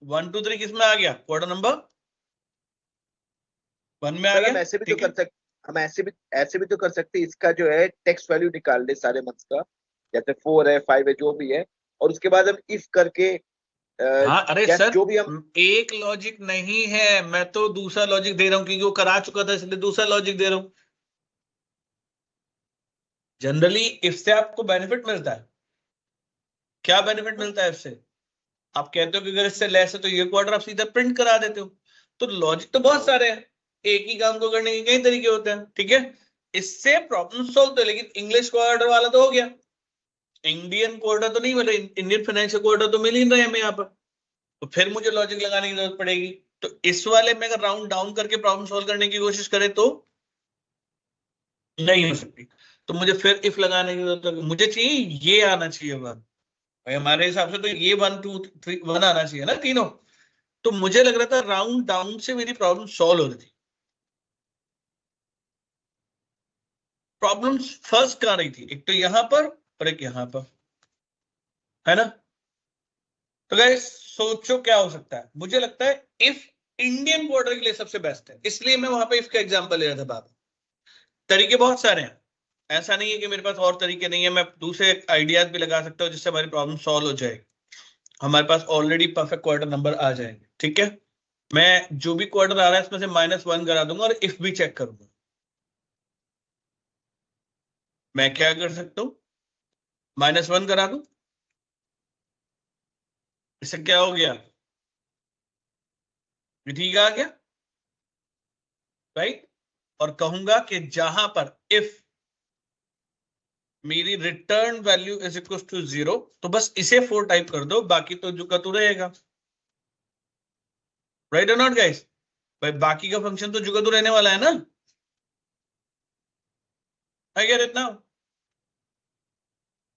1 2 3 किस में आ गया, क्वार्टर नंबर 1 में आ हम गया, ऐसे भी तो ठीक है। कर सकते, हम ऐसे भी तो कर सकते हैं, इसका जो है टेक्स्ट वैल्यू निकाल ले सारे मंथ्स का, जैसे 4 है 5 है जो भी है, और उसके बाद हम इफ करके हाँ अरे जैसे सर, जो भी हम एक लॉजिक नहीं है, मैं तो दूसरा लॉजिक दे रहा हूँ क्योंकि वो करा चुका था, इसलिए दूसरा लॉजिक दे रहा हूँ। जनरली इससे आपको बेनिफिट मिलता है। क्या बेनिफिट मिलता है इससे? आप कहते हो कि अगर इससे लेस है तो ये क्वार्टर आप सीधा प्रिंट करा देते हो। तो लॉजिक तो बहुत सारे हैं, एक ही काम को करने के कई तरीके होते हैं, ठीक है। इससे प्रॉब्लम सॉल्व तो, लेकिन इंग्लिश क्वार्टर वाला तो हो गया, इंडियन क्वार्टर तो नहीं मिले, इंडियन फाइनेंशियल क्वार्टर तो मिल ही रहे हमें यहाँ पर, तो फिर मुझे लॉजिक लगाने की जरूरत पड़ेगी। तो इस वाले में अगर राउंड डाउन करके प्रॉब्लम सॉल्व करने की कोशिश करें तो नहीं हो सकती, तो मुझे फिर इफ लगाने की जरूरत है। मुझे चाहिए ये आना चाहिए वन, भाई हमारे हिसाब से तो ये 1 2 3 1 आना चाहिए ना तीनों। तो मुझे लग रहा था राउंड डाउन से मेरी प्रॉब्लम सॉल्व हो रही थी। प्रॉब्लम फर्स्ट कहां रही थी? एक तो यहां पर और एक यहां पर, है ना। तो गाइस सोचो क्या हो सकता है। मुझे लगता है इफ इंडियन क्वार्टर के लिए सबसे बेस्ट है, इसलिए मैं वहां पे इफ का एग्जांपल ले रहा था। बाबा तरीके बहुत सारे हैं, ऐसा नहीं है कि मेरे पास और तरीके नहीं है, मैं दूसरे आइडियाज भी लगा सकता हूँ जिससे हमारी प्रॉब्लम सॉल्व हो जाएगी, हमारे पास ऑलरेडी परफेक्ट क्वार्टर नंबर आ जाएंगे, ठीक है। मैं जो भी क्वार्टर आ रहा है इसमें से -1 करा दूंगा और इफ भी चेक करूंगा। मैं क्या कर सकता हूं, -1 करा दूं, इससे क्या हो गया, ठीक आ गया, राइट। और कहूंगा कि जहां पर इफ मेरी return value is equal to 0, तो बस इसे 4 टाइप कर दो, बाकी तो जो का तो रहेगा, राइट और नॉट गाइस। भाई बाकी का फंक्शन तो जुगाड़ू रहने वाला है ना। I get it now.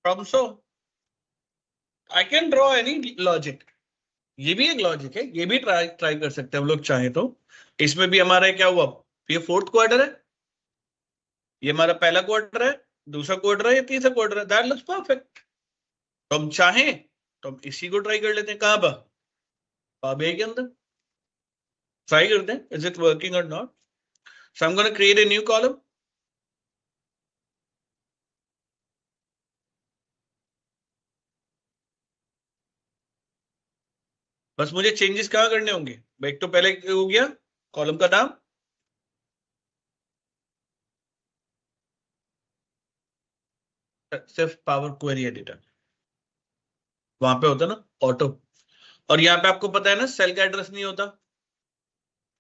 Problem solved. I can draw any logic. ये भी एक लॉजिक है, ये भी ट्राई कर सकते हैं हम लोग चाहे तो। इसमें भी हमारा क्या हुआ, ये 4th क्वार्टर है, ये हमारा पहला क्वार्टर है, दूसरा क्वार्टर है, ये तीसरा क्वार्टर है, दैट लुक्स परफेक्ट। तो हम चाहें तो हम इसी को ट्राई कर लेते हैं, कहां पर, पावे के अंदर ट्राई करते हैं, इज इट वर्किंग और not. So I am gonna create a new column, बस मुझे चेंजेस कहां करने होंगे। एक तो पहले हो गया कॉलम का नाम, सिर्फ पावर क्वेरी एडिटर, वहां पे होता ना ऑटो, और यहाँ पे आपको पता है ना सेल का एड्रेस नहीं होता,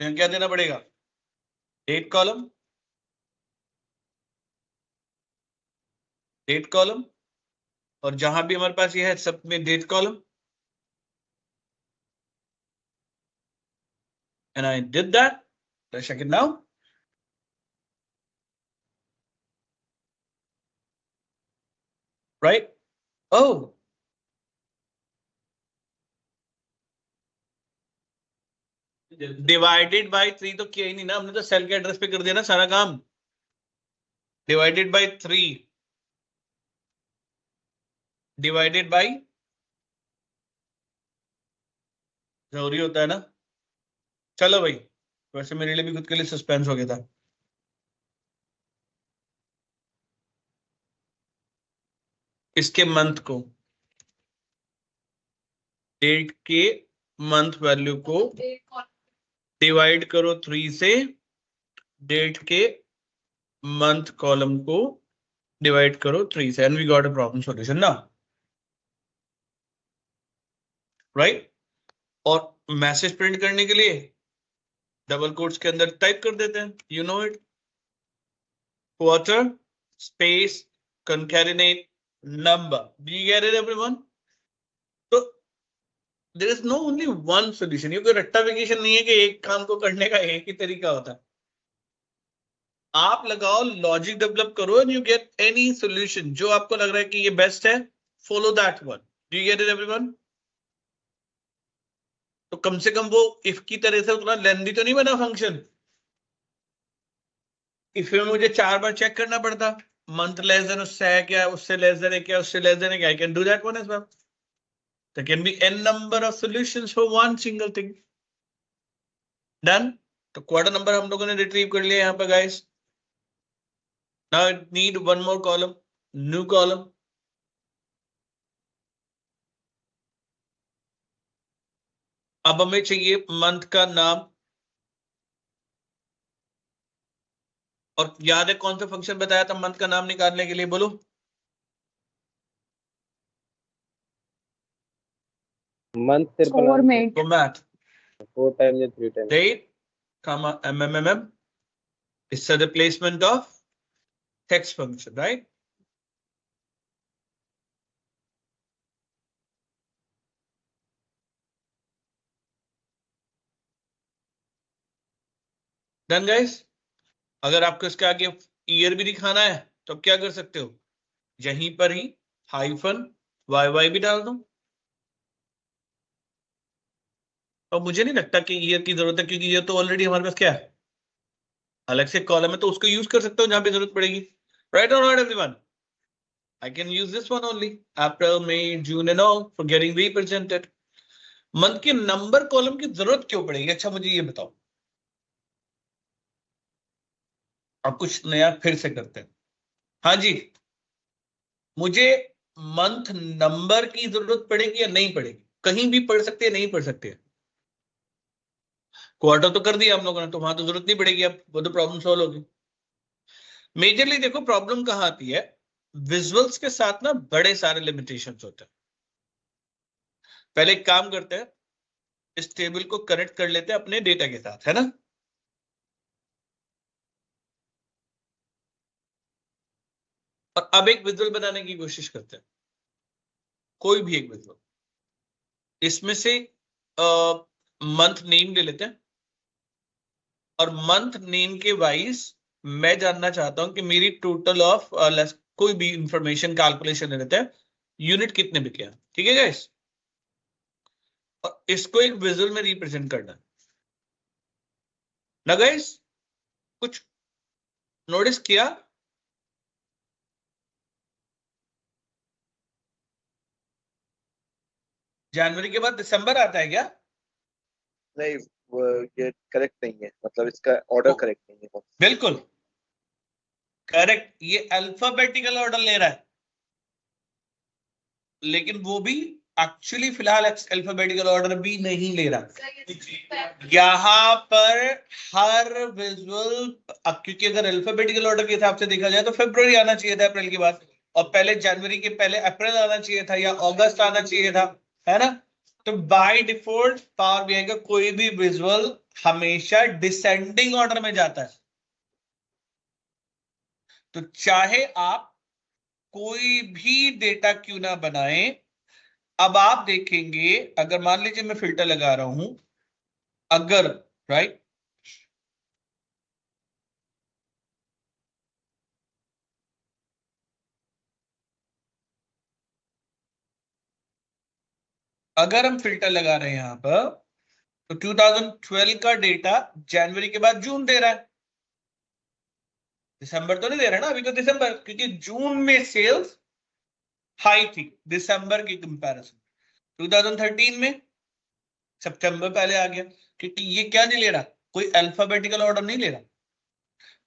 यहाँ क्या देना पड़ेगा, डेट कॉलम, डेट कॉलम, और जहां भी हमारे पास ये है सब में date column, and I did that. Let's check it now. Right? Oh. Divided by 3 तो किया ही नहीं ना हमने, तो सेल के एड्रेस पे कर दिया ना सारा काम। डिवाइडेड बाय 3 डिवाइडेड बाय जरूरी होता है ना। चलो भाई, वैसे मेरे लिए भी खुद के लिए सस्पेंस हो गया था। इसके मंथ को, डेट के मंथ वैल्यू को डिवाइड करो 3 से, डेट के मंथ कॉलम को डिवाइड करो 3 से, and we got a problem solution ना, राइट। और मैसेज प्रिंट करने के लिए डबल कोट्स के अंदर टाइप कर देते हैं, you know it, quarter space concatenate number, do you get it everyone. तो there is no only one solution, ये कोई रट्टाफिकेशन नहीं है कि एक काम को करने का एक ही तरीका होता है। आप लगाओ लॉजिक डेवलप करो and you get any solution जो आपको लग रहा है कि ये बेस्ट है, follow that one, do you get it everyone. तो कम से कम वो इफ की तरह से उतना लेंथी तो नहीं बना फंक्शन। इफ में मुझे 4 बार चेक करना पड़ता, मंथ लेस देन उससे है क्या, उससे लेस देन है क्या, उससे लेस देन है क्या, I can do that one as well. There can be n number of solutions for one single thing, done. तो क्वार्टर नंबर हम लोगों ने रिट्रीव कर लिया यहाँ पे guys, Now I need one more column, new column. अब हमें चाहिए मंथ का नाम, और याद है कौन सा फंक्शन बताया था मंथ का नाम निकालने के लिए, बोलो। मंथ फिर फॉर्मेट फॉर्मेट 4 times या 3 times. date comma mmm is the replacement of text function, right? Done guys? अगर आपको इसके आगे ईयर भी दिखाना है तो आप क्या कर सकते हो, यहीं पर ही हाइफन YY भी डाल दो। और मुझे नहीं लगता कि ईयर की जरूरत है, क्योंकि ये तो ऑलरेडी हमारे पास क्या है, अलग से कॉलम है, तो उसको यूज कर सकते हो जहां पे जरूरत पड़ेगी। राइट और not everyone? I can use this one only. April, May, June and all for getting represented. Month के नंबर कॉलम की जरूरत क्यों पड़ेगी? अच्छा मुझे ये बताओ। अब कुछ नया फिर से करते हैं। हाँ जी, मुझे मंथ नंबर की जरूरत पड़ेगी या नहीं पड़ेगी? कहीं भी पढ़ सकते हैं, नहीं पढ़ सकते हैं। क्वार्टर तो कर दिया हम लोगों ने, तो वहां तो जरूरत नहीं पड़ेगी, अब वो तो प्रॉब्लम सॉल्व होगी। मेजरली देखो प्रॉब्लम कहां आती है, विजुअल्स के साथ ना बड़े सारे लिमिटेशंस होते हैं। पहले एक काम करते हैं, इस टेबल को कनेक्ट कर लेते हैं अपने डेटा के साथ, है ना। और अब एक विजुअल बनाने की कोशिश करते हैं, कोई भी एक विजुअल। इसमें से मंथ नेम ले लेते हैं, और मंथ नेम के वाइज मैं जानना चाहता हूं कि मेरी टोटल ऑफ कोई भी इंफॉर्मेशन कैलकुलेशन ले लेते हैं, यूनिट कितने बिके हैं, ठीक है गाइस। और इसको एक विजुअल में रिप्रेजेंट करना है ना गाइस। कुछ नोटिस किया? जनवरी के बाद दिसंबर आता है क्या? नहीं, वो ये करेक्ट नहीं है, मतलब इसका ऑर्डर करेक्ट नहीं है। बिल्कुल करेक्ट, ये अल्फाबेटिकल ऑर्डर ले रहा है, लेकिन वो भी एक्चुअली फिलहाल अल्फाबेटिकल ऑर्डर भी नहीं ले रहा। यहाँ पर हर विजुअल, क्योंकि अगर अल्फाबेटिकल ऑर्डर के हिसाब से देखा जाए तो फरवरी आना चाहिए था अप्रैल के बाद, और पहले जनवरी के पहले अप्रैल आना चाहिए था, या अगस्त आना चाहिए था, है ना। तो बाय डिफॉल्ट पावर बीआई का कोई भी विजुअल हमेशा डिसेंडिंग ऑर्डर में जाता है। तो चाहे आप कोई भी डेटा क्यों ना बनाए, अब आप देखेंगे, अगर मान लीजिए मैं फिल्टर लगा रहा हूं, अगर राइट अगर हम फिल्टर लगा रहे हैं यहां पर, तो 2012 का डेटा जनवरी के बाद जून दे रहा है, दिसंबर तो नहीं दे रहा ना अभी, तो दिसंबर, क्योंकि जून में सेल्स हाई थी दिसंबर की कंपैरिजन। 2013 में सितंबर पहले आ गया, क्योंकि ये क्या नहीं ले रहा, कोई अल्फाबेटिकल ऑर्डर नहीं ले रहा।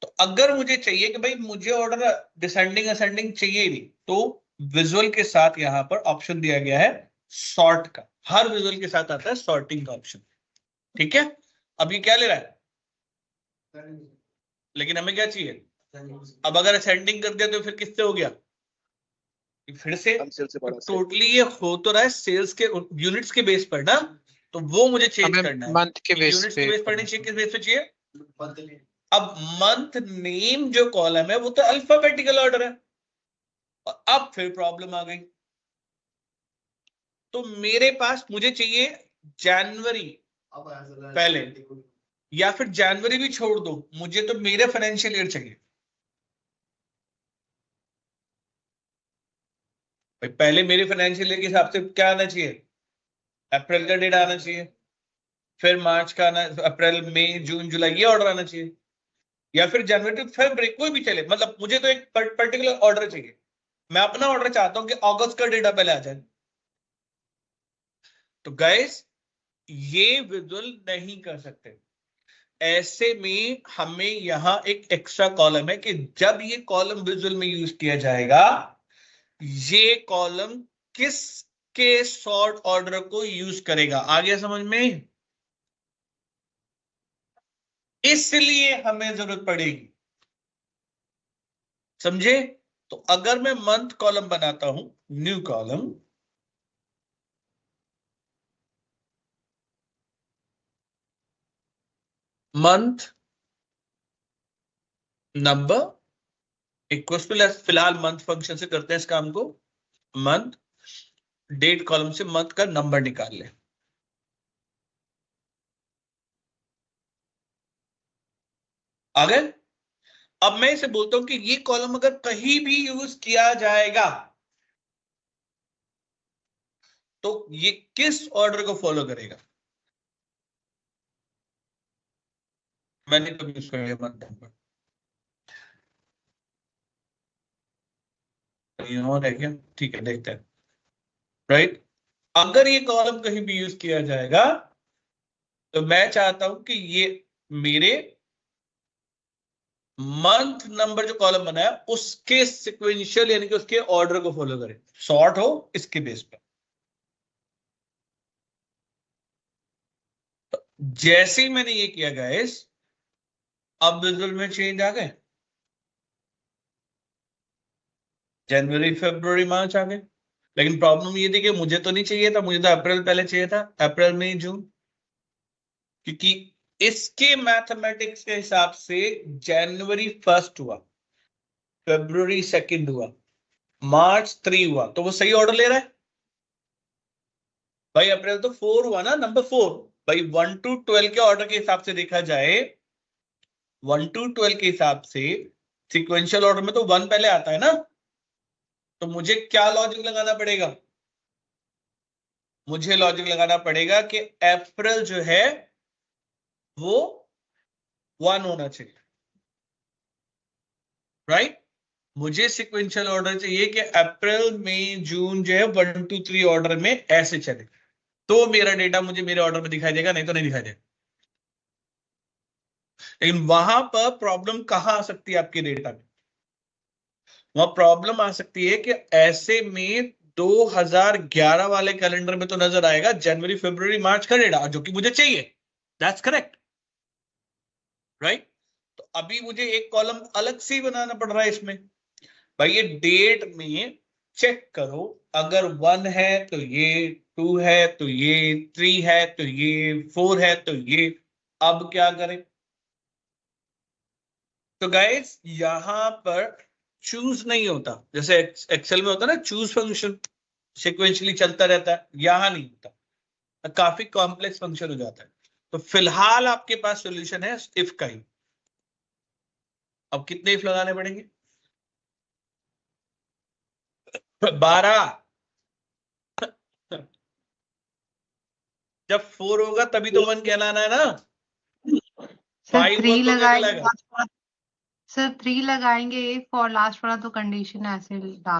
तो अगर मुझे चाहिए कि भाई मुझे ऑर्डर डिसेंडिंग असेंडिंग चाहिए ही नहीं, तो विजुअल के साथ यहां पर ऑप्शन दिया गया है सॉर्ट का। हर विजुअल के साथ आता है सॉर्टिंग का ऑप्शन, ठीक है। अब ये क्या ले रहा है, लेकिन हमें क्या चाहिए, अब अगर असेंडिंग कर दिया तो फिर किससे हो गया, फिर से टोटली ये हो तो रहा है सेल्स के यूनिट्स के बेस पर ना, तो वो मुझे चेंज करना है। मंथ के बेस यूनिट्स के बेस पर नहीं चाहिए, किस बेस पे चाहिए। अब मंथ नेम जो कॉलम है वो तो अल्फाबेटिकल ऑर्डर है, और अब फिर प्रॉब्लम आ गई। तो मेरे पास मुझे चाहिए जनवरी पहले, या फिर जनवरी भी छोड़ दो, मुझे तो मेरे फाइनेंशियल ईयर चाहिए। भाई पहले मेरे फाइनेंशियल ईयर के हिसाब से क्या आना चाहिए, अप्रैल का डेटा आना चाहिए, फिर मार्च का आना, अप्रैल मई जून जुलाई ये ऑर्डर आना चाहिए, या फिर जनवरी टू फरवरी कोई भी चले, मतलब मुझे तो एक पर्टिकुलर ऑर्डर चाहिए। मैं अपना ऑर्डर चाहता हूं कि अगस्त का डेटा पहले आ जाए। तो गाइस ये विजुअल नहीं कर सकते, ऐसे में हमें यहां एक एक्स्ट्रा कॉलम है कि जब ये कॉलम विजुअल में यूज किया जाएगा, ये कॉलम किस के सॉर्ट ऑर्डर को यूज करेगा। आ गया समझ में? इसलिए हमें जरूरत पड़ेगी, समझे? तो अगर मैं मंथ कॉलम बनाता हूं, new column, month number equal to, फिलहाल मंथ फंक्शन से करते हैं इस काम को, मंथ डेट कॉलम से मंथ का नंबर निकाल ले। आ गए? अब मैं इसे बोलता हूं कि ये कॉलम अगर कहीं भी यूज किया जाएगा तो ये किस ऑर्डर को फॉलो करेगा। मैंने कभी यूज कर लिया मंथ नंबर, और है क्या? ठीक है, देखते हैं। राइट, अगर ये कॉलम कहीं भी यूज किया जाएगा तो मैं चाहता हूं कि ये मेरे मंथ नंबर जो कॉलम बना है उसके सिक्वेंशियल यानी कि उसके ऑर्डर को फॉलो करे, सॉर्ट हो इसके बेस पर। तो जैसे ही मैंने ये किया गाइस, अब विजुअल में चेंज आ गए, जनवरी फरवरी मार्च आ गए। लेकिन प्रॉब्लम ये थी कि मुझे तो नहीं चाहिए था, मुझे तो अप्रैल पहले चाहिए था, अप्रैल मई जून, क्योंकि इसके मैथमेटिक्स के हिसाब से जनवरी 1 हुआ, फरवरी 2 हुआ, मार्च 3 हुआ, तो वो सही ऑर्डर ले रहा है भाई। अप्रैल तो 4 हुआ ना, नंबर 4 भाई। 1 to 12 के ऑर्डर के हिसाब से देखा जाए, 1 to 12 के हिसाब से सिक्वेंशियल ऑर्डर में तो 1 पहले आता है ना, तो मुझे क्या लॉजिक लगाना पड़ेगा? मुझे लॉजिक लगाना पड़ेगा कि अप्रैल जो है वो 1 होना चाहिए, राइट? मुझे सिक्वेंशियल ऑर्डर चाहिए कि अप्रैल मई जून जो है 1 to 3 ऑर्डर में ऐसे चले, तो मेरा डेटा मुझे मेरे ऑर्डर में दिखाई देगा, नहीं तो नहीं दिखाई देगा। लेकिन वहां पर प्रॉब्लम कहां आ सकती है आपके डेटा में? वहां प्रॉब्लम आ सकती है कि ऐसे में 2011 वाले कैलेंडर में तो नजर आएगा जनवरी फरवरी मार्च का डेटा, जो कि मुझे चाहिए। That's correct, right? तो अभी मुझे एक कॉलम अलग से ही बनाना पड़ रहा है इसमें। भाई ये डेट में चेक करो, अगर 1 है तो ये, 2 है तो ये, 3 है तो ये, 4 है तो ये। अब क्या करें? तो गाइस यहां पर चूज नहीं होता, जैसे एक्सेल में होता है ना चूज फंक्शन, सिक्वेंशियली चलता रहता है, यहां नहीं होता, काफी कॉम्प्लेक्स फंक्शन हो जाता है। तो फिलहाल आपके पास सॉल्यूशन है इफ का ही। अब कितने इफ लगाने पड़ेंगे? 12। जब 4 होगा तभी तो 1 कहलाना है ना। सर 5 3 हुआ तो क्या लगाएंगे कहलाएगा? सर 3 लगाएंगे if और लास्ट वाला तो कंडीशन ऐसे डाल।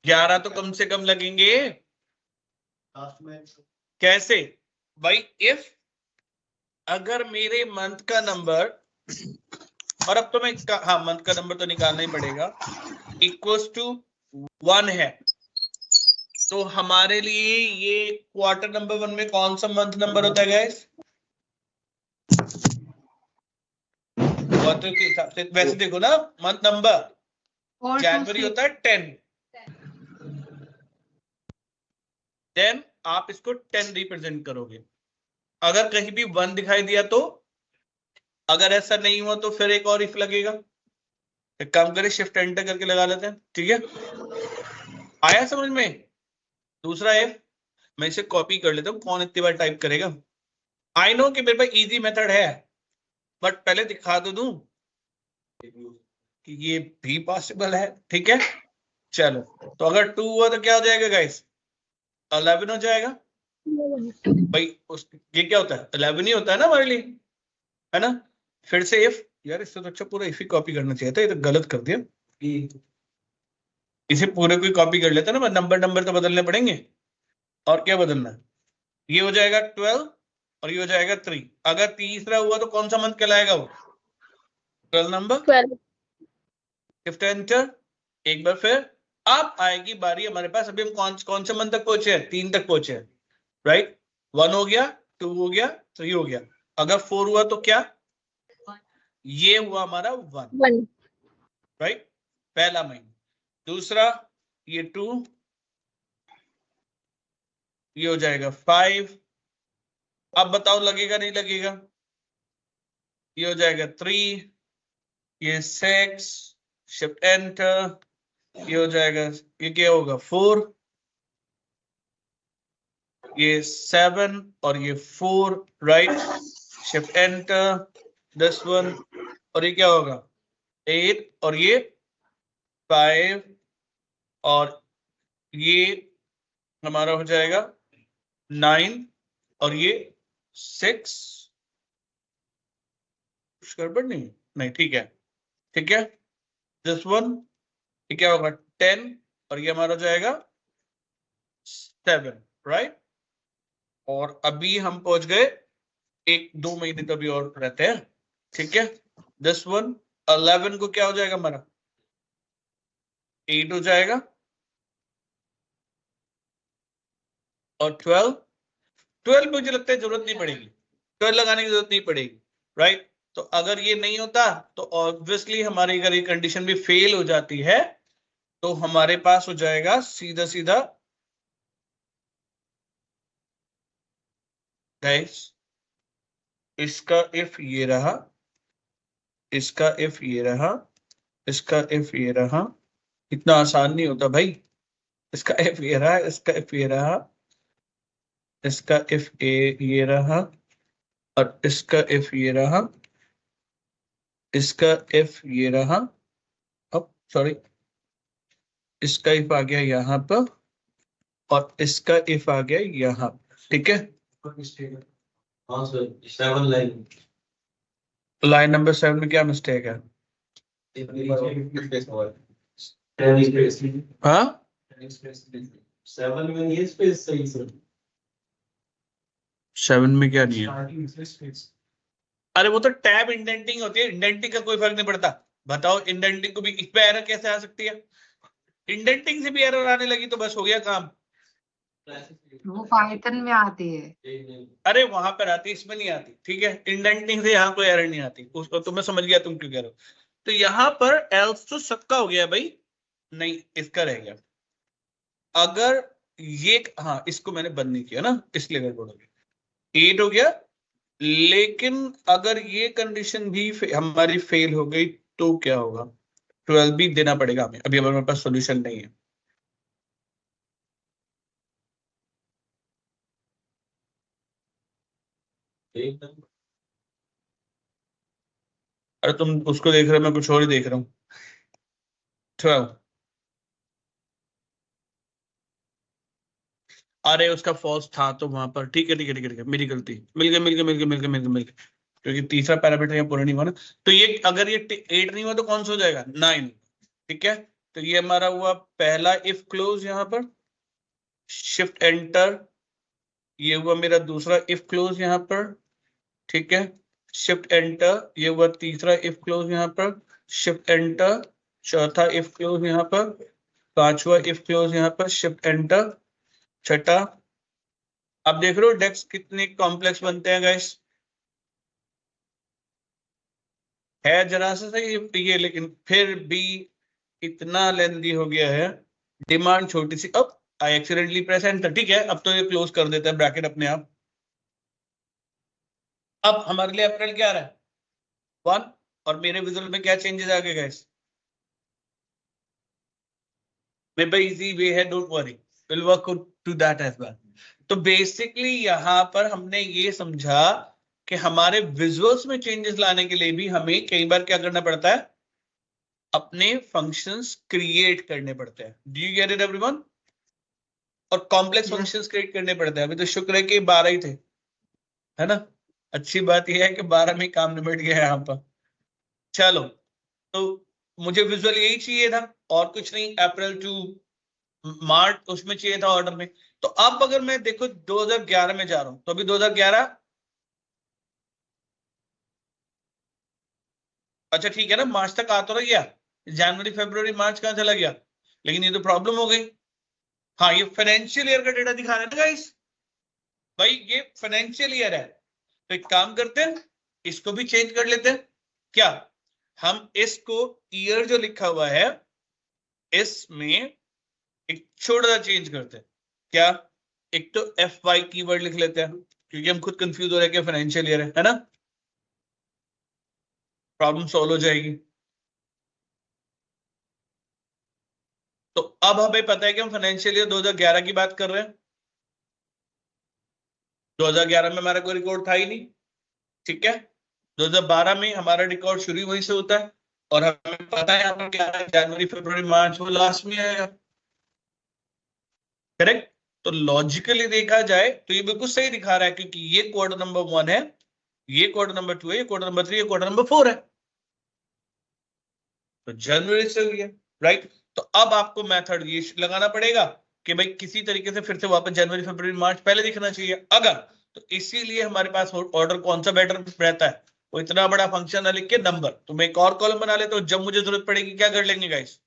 11 तो कम से कम लगेंगे। कैसे भाई? इफ अगर मेरे मंथ का नंबर, और अब तो मैं हाँ मंथ का नंबर तो निकालना ही पड़ेगा, इक्वल्स टू 1 है, तो हमारे लिए ये क्वार्टर नंबर 1 में कौन सा मंथ नंबर होता है गाइस? क्वार्टर के हिसाब से वैसे देखो ना, मंथ नंबर जनवरी होता है 10, देन आप इसको 10 रिप्रेजेंट करोगे। अगर कहीं भी 1 दिखाई दिया तो, अगर ऐसा नहीं हुआ तो फिर एक और इफ लगेगा। एक काम करें, शिफ्ट एंटर करके लगा लेते हैं, ठीक है? आया समझ में? दूसरा इफ मैं इसे कॉपी कर लेता हूं, कौन इतनी बार टाइप करेगा। आई नो कि मेरे पास इजी मेथड है, बट पहले दिखा तो दूं कि ये भी पॉसिबल है, ठीक है? चलो, तो अगर 2 हुआ तो क्या हो जाएगा गाइस? 11 हो जाएगा भाई। ये क्या होता है? 11 ही होता है ना हमारे लिए, है ना? फिर से इफ, यार इससे तो अच्छा पूरा इफ ही कॉपी करना चाहिए था, ये तो गलत कर दिया। इसे पूरे को कॉपी कर लेता ना, नंबर तो बदलने पड़ेंगे। और क्या बदलना है? ये हो जाएगा 12 और ये हो जाएगा 3। अगर तीसरा हुआ तो कौन सा मंथ कहलाएगा वो? 12 नंबर। 12 shift enter. एक बार फिर अब आएगी बारी हमारे पास, अभी हम कौन से मंथ तक पहुंचे हैं? 3 तक पहुंचे हैं, राइट। 1 हो गया, 2 हो गया, 3 हो गया। अगर 4 हुआ तो क्या? ये हुआ हमारा 1, 1 राइट, पहला महीना। दूसरा ये 2, ये हो जाएगा 5। अब बताओ लगेगा नहीं लगेगा? ये हो जाएगा 3, ये 6, शिफ्ट एंटर, ये हो जाएगा, ये क्या होगा? 4, ये 7 और ये 4, right, shift enter, this one, और ये क्या होगा? 8 और ये 5, और ये हमारा हो जाएगा 9 और ये 6। कुछ गड़बड़ नहीं, ठीक है, ठीक है। दिस वन, ये क्या होगा? 10 और ये हमारा हो जाएगा 7, राइट। और अभी हम पहुंच गए 1-2 महीने तो अभी और रहते हैं, ठीक है। दिस वन 11 को क्या हो जाएगा हमारा? 8 हो जाएगा, और 12 मुझे लगता है जरूरत नहीं पड़ेगी, 12 लगाने की जरूरत नहीं पड़ेगी, राइट। तो अगर ये नहीं होता तो ऑब्वियसली हमारी अगर ये कंडीशन भी फेल हो जाती है तो हमारे पास हो जाएगा सीधा सीधा गाइस, इसका इफ ये रहा, इसका इफ ये रहा, इसका इफ ये रहा, इतना आसान नहीं होता भाई। इसका इफ ये रहा, इसका इफ ये रहा, इसका इफ ये रहा, और इसका इफ ये रहा, इसका इफ ये रहा, अब सॉरी, इसका इफ आ गया यहाँ पर, और इसका इफ आ गया यहाँ, ठीक है। लाइन नंबर 7 में क्या मिस्टेक है? हाँ, 7 में क्या नहीं है? अरे वो तो टैब इंडेंटिंग होती है, इंडेंटिंग का कोई फर्क नहीं पड़ता। बताओ इंडेंटिंग को भी इस पे एरर कैसे आ सकती है? इंडेंटिंग से भी एरर आने लगी तो बस हो गया काम। वो पाइथन में आती है। अरे वहां पर आती, इसमें नहीं आती, ठीक है। इंडेंटिंग से यहाँ कोई एरर नहीं आती, उसको तो मैं समझ गया तुम क्यों कह रहे हो। तो यहाँ पर एल्स तो सबका हो गया भाई, नहीं इसका रह गया। अगर ये, हाँ इसको मैंने बंद नहीं किया ना, इसलिए गड़बड़ हो गया। 8 हो गया, लेकिन अगर ये कंडीशन भी हमारी फेल हो गई तो क्या होगा? 12 भी देना पड़ेगा हमें, अभी हमारे पास सॉल्यूशन नहीं है। अरे तुम उसको देख रहे हो, मैं कुछ और ही देख रहा हूँ। 12, अरे उसका फॉल्स था तो वहां पर, ठीक है ठीक है ठीक है ठीक है, मेरी गलती, मिल गया मिल गया मिल गया मिल गया मिल गया मिल गया, क्योंकि तीसरा पैरामीटर यहाँ पूरा नहीं हुआ ना। तो ये अगर ये 8 नहीं हुआ तो कौन सा हो जाएगा? 9, ठीक है। तो ये हमारा हुआ पहला इफ क्लोज यहाँ पर, शिफ्ट एंटर, ये हुआ मेरा दूसरा इफ क्लोज यहाँ पर, ठीक है, शिफ्ट एंटर, ये हुआ तीसरा इफ क्लोज यहाँ पर, शिफ्ट एंटर, चौथा इफ क्लोज यहाँ पर, पांचवा इफ क्लोज यहाँ पर, शिफ्ट एंटर, छठा। अब देख रहे हो डेक्स कितने कॉम्प्लेक्स बनते हैं गाइस, है जरा सा सही ये, लेकिन फिर भी इतना लेंदी हो गया है, डिमांड छोटी सी। अब आई एक्सीडेंटली प्रेस एंटर, ठीक है, अब तो ये क्लोज कर देता है ब्रैकेट अपने आप। अब हमारे लिए अप्रैल क्या आ रहा है? 1, और मेरे विजुअल में क्या चेंजेस आ गए guys? Maybe easy way है, don't worry, will work to that as well. तो बेसिकली यहाँ पर हमने ये समझा कि हमारे विजुअल्स में चेंजेस लाने के लिए भी हमें कई बार क्या करना पड़ता है? अपने फंक्शंस क्रिएट करने पड़ते हैं। Do you get it everyone? और कॉम्प्लेक्स फंक्शंस क्रिएट करने पड़ते हैं। अभी तो शुक्र है कि 12 ही थे, है ना। अच्छी बात यह है कि 12 में काम निपट गया यहाँ पर। चलो, तो मुझे विजुअल यही चाहिए था और कुछ नहीं, अप्रैल टू मार्च उसमें चाहिए था ऑर्डर में। तो अब अगर मैं देखो 2011 में जा रहा हूं, तो अभी 2011 अच्छा ठीक है ना, मार्च तक आ तो रह गया, जनवरी फरवरी मार्च कहाँ चला गया, लेकिन ये तो प्रॉब्लम हो गई। हाँ ये फाइनेंशियल ईयर का डेटा दिखा रहे हैं ना गाइस, भाई ये फाइनेंशियल ईयर है, तो एक काम करते हैं इसको भी चेंज कर लेते हैं। क्या हम इसको ईयर जो लिखा हुआ है इसमें एक छोटा सा चेंज करते हैं। क्या, एक तो FY कीवर्ड लिख लेते हैं क्योंकि हम खुद कंफ्यूज हो रहे हैं कि फाइनेंशियल ईयर है ना, प्रॉब्लम सॉल्व हो जाएगी। तो अब हमें पता है कि हम फाइनेंशियल ईयर 2011 की बात कर रहे हैं, 2011 में हमारा कोई रिकॉर्ड था ही नहीं, ठीक है। 2012 में हमारा रिकॉर्ड शुरू वहीं से होता है, और हमें पता है यहाँ पर क्या है, जनवरी फरवरी मार्च वो लास्ट में आएगा, करेक्ट। तो लॉजिकली देखा जाए तो ये बिल्कुल सही दिखा रहा है, क्योंकि ये क्वार्टर नंबर 1 है, ये क्वार्टर नंबर 2 है, ये क्वार्टर नंबर 3, ये क्वार्टर नंबर 4 है, तो जनवरी से हुई है, राइट। तो अब आपको मेथड ये लगाना पड़ेगा कि भाई किसी तरीके से फिर से वापस जनवरी फरवरी मार्च पहले दिखना चाहिए अगर, तो इसीलिए हमारे पास ऑर्डर कौन सा बेटर रहता है, वो इतना बड़ा फंक्शन है लिख के नंबर। तो मैं एक और कॉलम बना लेता हूं, जब मुझे जरूरत पड़ेगी क्या कर लेंगे गाइस,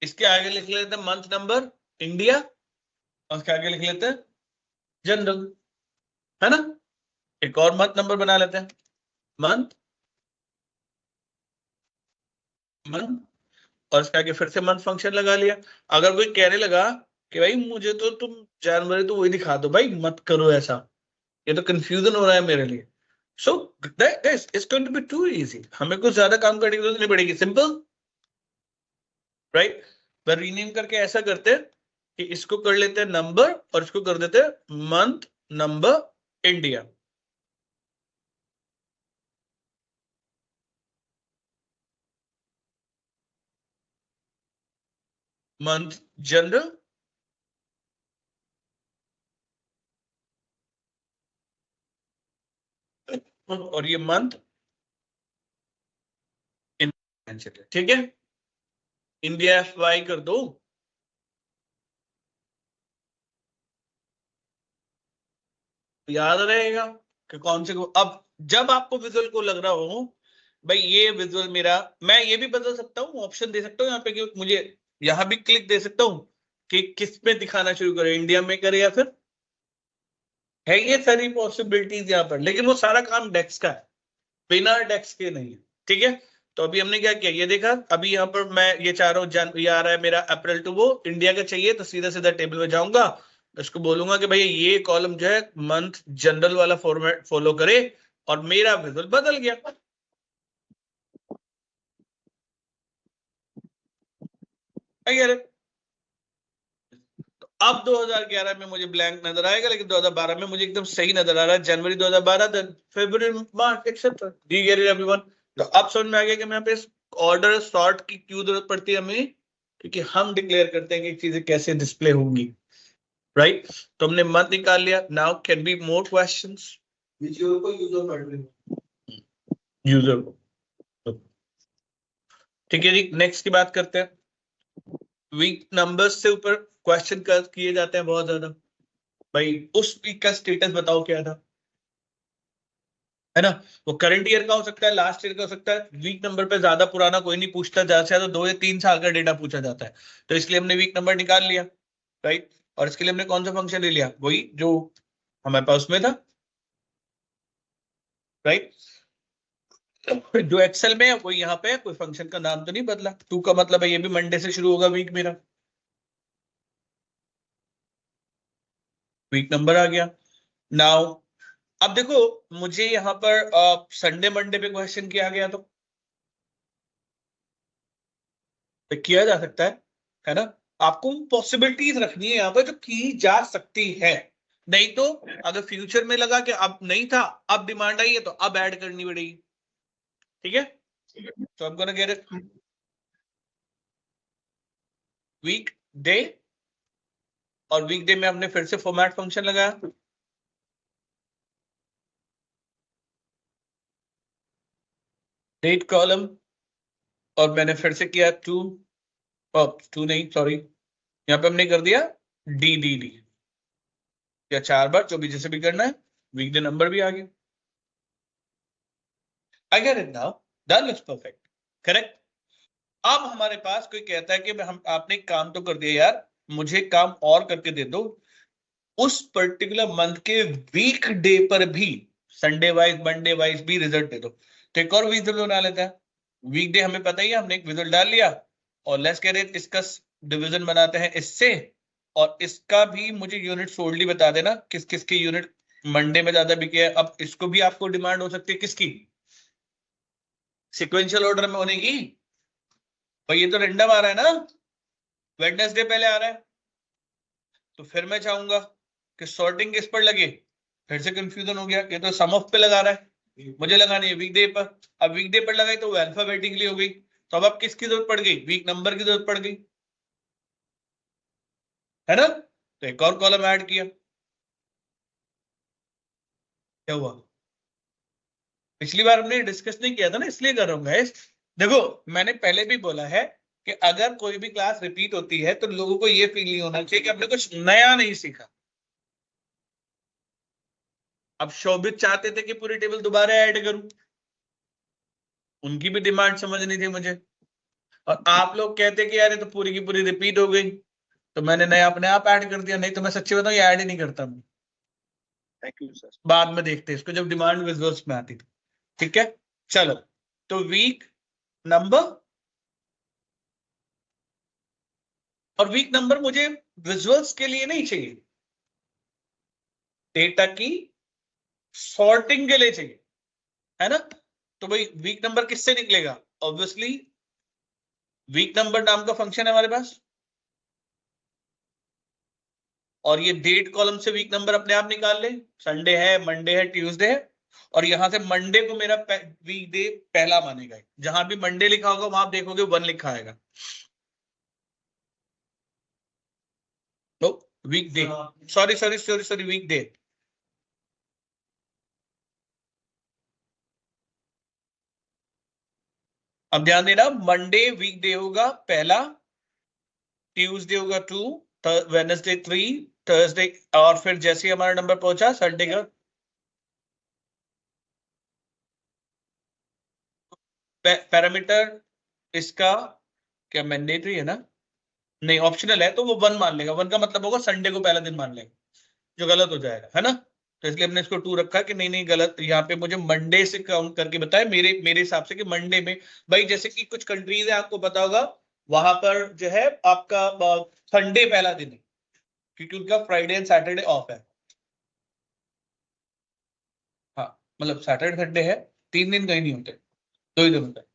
इसके आगे लिख लेते हैं मंथ नंबर इंडिया, और उसके आगे लिख लेते हैं जनरल, है ना। एक और मंथ नंबर बना लेते हैं, मंथ मंथ, और उसके आगे फिर से मंथ फंक्शन लगा लिया। अगर कोई कहने लगा कि भाई मुझे तो तुम जनवरी तो वही दिखा दो, भाई मत करो ऐसा, ये तो कंफ्यूजन हो रहा है मेरे लिए। So this is going to be too easy, हमें कुछ ज्यादा काम करने की जरूरत नहीं पड़ेगी, सिंपल, राइट। पर रीनेम करके ऐसा करते हैं कि इसको कर लेते हैं नंबर और इसको कर देते हैं month number India. Month general और ये मंथ ठीक है, इंडिया FY कर दो, याद रहेगा कि कौन से को। अब जब आपको विजुअल को लग रहा हो भाई ये विजुअल मेरा, मैं ये भी बदल सकता हूँ, ऑप्शन दे सकता हूँ यहाँ पे कि मुझे यहाँ भी क्लिक दे सकता हूँ कि किस में दिखाना शुरू करे, इंडिया में करे या फिर, है ये सारी पॉसिबिलिटीज यहाँ पर, लेकिन वो सारा काम डेक्स का है, बिना डेक्स के नहीं है, ठीक है। तो अभी हमने क्या किया, ये देखा, अभी यहाँ पर मैं ये चाह रहा हूँ, ये आ रहा है मेरा अप्रैल टू, वो इंडिया का चाहिए, तो सीधा सीधा टेबल में जाऊंगा, इसको बोलूंगा कि भाई ये कॉलम जो है मंथ जनरल वाला फॉर्मेट फॉलो करे, और मेरा विजुअल बदल गया। तो अब 2011 में मुझे ब्लैंक नजर आएगा, लेकिन 2012 में मुझे एकदम सही नजर आ रहा है, जनवरी 2012, देन फरवरी मार्च एक्सेट्रा। डी गेट इट एवरीवन। तो अब समझ में आ गया कि मैं पे ऑर्डर सॉर्ट की क्यों जरूरत पड़ती है हमें, क्योंकि हम डिक्लेयर करते हैं कि चीजें कैसे डिस्प्ले होंगी, राइट। तो हमने मंथ निकाल लिया, now can be more questions, user को, ठीक है जी। नेक्स्ट की बात करते हैं, वीक नंबर्स से ऊपर क्वेश्चन किए जाते हैं बहुत ज्यादा, भाई उस वीक का स्टेटस बताओ क्या था, है ना। वो करंट ईयर का हो सकता है, लास्ट ईयर का हो सकता है, वीक नंबर पे ज्यादा पुराना कोई नहीं पूछता, ज्यादा से ज्यादा 2 या 3 साल का डेटा पूछा जाता है, तो इसलिए हमने वीक नंबर निकाल लिया, राइट। और इसके लिए हमने कौन सा फंक्शन ले लिया, वही जो हमारे पास उसमें था, राइट। जो एक्सेल में है वो यहाँ पे है, कोई फंक्शन का नाम तो नहीं बदला, 2 का मतलब है ये भी मंडे से शुरू होगा वीक मेरा, वीक नंबर आ गया। नाउ अब देखो मुझे यहाँ पर संडे मंडे पे क्वेश्चन किया गया तो किया जा सकता है ना। आपको पॉसिबिलिटीज रखनी है यहाँ पर जो की जा सकती है, नहीं तो अगर फ्यूचर में लगा कि अब नहीं था, अब डिमांड आई है, तो अब ऐड करनी पड़ेगी, ठीक है। तो I'm gonna get it weekday, और वीक डे में हमने फिर से फॉर्मेट फंक्शन लगाया, डेट कॉलम, और मैंने फिर से किया 2 नहीं सॉरी, यहाँ पे हमने कर दिया डी या 4 बार, जो भी जैसे भी करना है, वीकडे नंबर भी आ गया। I get it now. That looks perfect. Correct? अब हमारे पास कोई कहता है कि हम आपने काम तो कर दिया यार, मुझे काम और करके दे दो, उस पर्टिकुलर मंथ के वीक डे पर भी, संडे वाइज मंडे वाइज भी रिजल्ट दे दो। तो एक और विजुअल बना लेता है। वीकडे हमें पता ही है, हमने एक विजुअल डाल लिया और लेट्स कह रहे इसका डिवीजन बनाते हैं इससे, और इसका भी मुझे यूनिट सोल्डली बता देना किस किस की यूनिट मंडे में ज्यादा बिके है। अब इसको भी आपको डिमांड हो सकती है किसकी, सिक्वेंशियल ऑर्डर में होने की। भाई ये तो रैंडम आ रहा है ना, वेडनेसडे पहले आ रहा है, तो फिर मैं चाहूंगा कि सॉर्टिंग किस पर लगे। फिर से कंफ्यूजन हो गया, ये तो सम ऑफ पे लगा रहा है, मुझे लगानी है वीकडे पर। अब वीकडे पर लगाई तो वो अल्फाबेटिकली हो गई, तो अब किसकी जरूरत पड़ गई, वीक नंबर की जरूरत पड़ गई, है ना। तो एक और कॉलम ऐड किया, क्या हुआ, पिछली बार हमने डिस्कस नहीं किया था ना, इसलिए कर रहा हूं गाइस। देखो मैंने पहले भी बोला है कि अगर कोई भी क्लास रिपीट होती है तो लोगों को ये फील नहीं होना चाहिए कि हमने कुछ नया नहीं सीखा। अब शोभित चाहते थे कि पूरी टेबल दोबारा ऐड करूं, उनकी भी डिमांड समझनी थी मुझे, और आप लोग कहते कि यार ये तो पूरी की पूरी रिपीट हो गई, तो मैंने नया अपने आप ऐड कर दिया। नहीं तो मैं सच्ची बताऊं ये ऐड ही नहीं करता मैं, थैंक यू सर। बाद में देखते इसको जब डिमांड विजुअल्स में आती थी। ठीक है, चलो तो वीक नंबर, और वीक नंबर मुझे विजुअल्स के लिए नहीं चाहिए, डेटा की सॉर्टिंग के लिए चाहिए, है ना। तो भाई वीक नंबर किससे निकलेगा, ऑब्वियसली वीक नंबर नाम का फंक्शन है हमारे पास, और ये डेट कॉलम से वीक नंबर अपने आप निकाल ले, संडे है, मंडे है, ट्यूसडे है, और यहां से मंडे को मेरा वीक डे पहला मानेगा। जहां भी मंडे लिखा होगा वहां आप देखोगे 1 लिखा आएगा, तो weekday, sorry weekday. अब ध्यान देना, मंडे वीक डे होगा पहला, ट्यूसडे होगा 2, वेडनेसडे 3, थर्सडे, और फिर जैसे ही हमारा नंबर पहुंचा संडे का पैरामीटर, इसका क्या मैंडेटरी है ना, नहीं ऑप्शनल है, तो वो 1 मान लेगा। 1 का मतलब होगा संडे को पहला दिन मान लेगा, जो गलत हो जाएगा, है ना। तो इसलिए हमने इसको 2 रखा कि नहीं गलत, यहाँ पे मुझे मंडे से काउंट करके बताए मेरे हिसाब से कि मंडे में, भाई जैसे कि कुछ कंट्रीज है आपको पता होगा, वहां पर जो है आपका संडे पहला दिन है, क्योंकि उनका फ्राइडे एंड सैटरडे ऑफ है। हाँ मतलब सैटरडे संडे है, 3 दिन कहीं नहीं होते, 2 ही दिन होते हैं।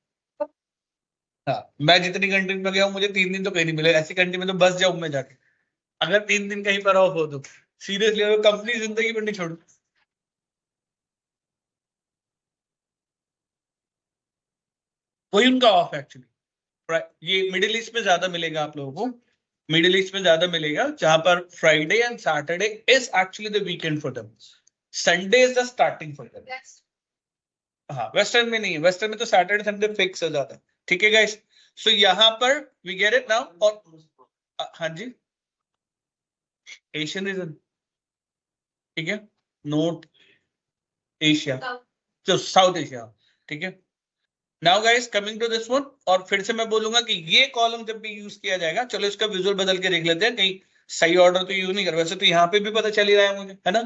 हाँ मैं जितनी कंट्री में गया हूँ मुझे 3 दिन तो कहीं नहीं मिले, ऐसी कंट्री में तो बस जाऊं मैं जाके, अगर 3 दिन कहीं पर ऑफ हो तो सीरियसली कंपनी जिंदगी पर नहीं छोड़ू। वही उनका ऑफ एक्चुअली, ये मिडिल ईस्ट में ज्यादा मिलेगा आप लोगों को, मिडिल ईस्ट में ज्यादा मिलेगा, जहां पर Friday and Saturday is actually the weekend for them, Sunday is the starting for them. हाँ वेस्टर्न में नहीं है, वेस्टर्न में तो सैटरडे संडे फिक्स हो जाता है। ठीक है गाइस, सो यहाँ पर वी गेट इट नाउ। और हाँ जी, एशियन रीजन, ठीक है, नॉर्थ एशिया, तो साउथ एशिया, ठीक है। Now guys coming to this one, और फिर से मैं बोलूंगा कि ये कॉलम जब भी यूज किया जाएगा, चलो इसका विजुअल बदल के देख लेते हैं, कहीं सही ऑर्डर तो यूज नहीं कर, वैसे तो यहाँ पे भी पता चल ही रहा है मुझे, है ना।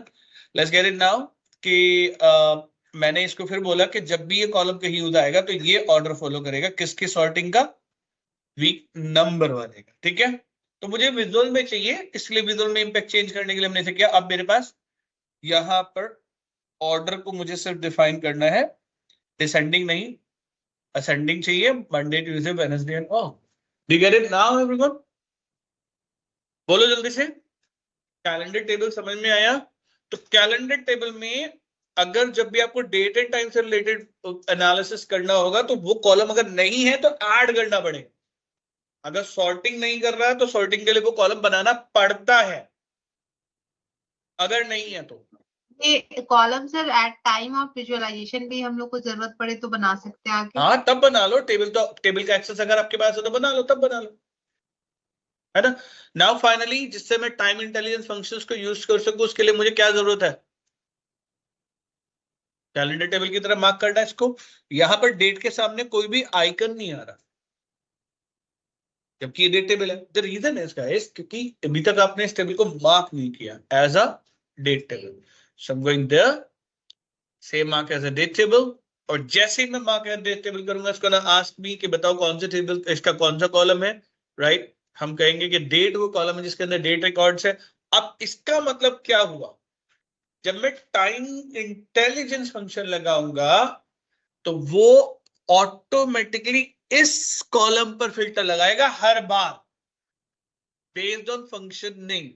लेट्स गेट इट नाउ कि मैंने इसको फिर बोला कि जब भी ये कॉलम कहीं यूज आएगा तो ये ऑर्डर फॉलो करेगा, किसकी सॉर्टिंग का, वीक नंबर वाले का। ठीक है, तो मुझे विजुअल में चाहिए, इसलिए विजुअल में इंपैक्ट चेंज करने के लिए हमने इसे किया। अब मेरे पास यहाँ पर ऑर्डर को मुझे सिर्फ डिफाइन करना है, डिसेंडिंग नहीं, असेंडिंग चाहिए, Monday Tuesday Wednesday and all. Do you get it now everyone, बोलो जल्दी से। कैलेंडर टेबल समझ में आया? तो कैलेंडर टेबल में अगर जब भी आपको डेट एंड टाइम से रिलेटेड एनालिसिस करना होगा तो वो कॉलम अगर नहीं है तो ऐड करना पड़ेगा, अगर सॉर्टिंग नहीं कर रहा है तो सॉर्टिंग के लिए वो कॉलम बनाना पड़ता है, अगर नहीं है तो। ये column sir at time of visualization भी हम लोग को जरूरत पड़े तो बना सकते हैं आगे। हाँ तब बना लो, टेबल तो टेबल का एक्सेस अगर आपके पास है तो बना लो, तब बना लो, है ना। नाउ फाइनली जिससे मैं टाइम इंटेलिजेंस फंक्शंस को यूज कर सकूं उसके लिए मुझे क्या जरूरत है, कैलेंडर टेबल की तरह मार्क करना है इसको। यहां पर डेट के सामने कोई भी आइकन नहीं आ रहा, जबकि ये डेट टेबल है। द रीजन है गाइस क्योंकि अभी तक आपने इस टेबल को मार्क नहीं किया as a date table. So I am going there, say mark as a date table, और जैसे ही मैं मार्क एज डेट टेबल करूंगा, इसको ना आस्क मी कि बताओ कौन सा टेबल, इसका कौन सा कॉलम है, राइट? हम कहेंगे कि डेट वो कॉलम है जिसके अंदर डेट रिकॉर्ड्स है। अब इसका मतलब क्या हुआ, जब मैं टाइम इंटेलिजेंस फंक्शन लगाऊंगा तो वो ऑटोमेटिकली इस कॉलम पर फिल्टर लगाएगा हर बार, बेस्ड ऑन फंक्शन नेम।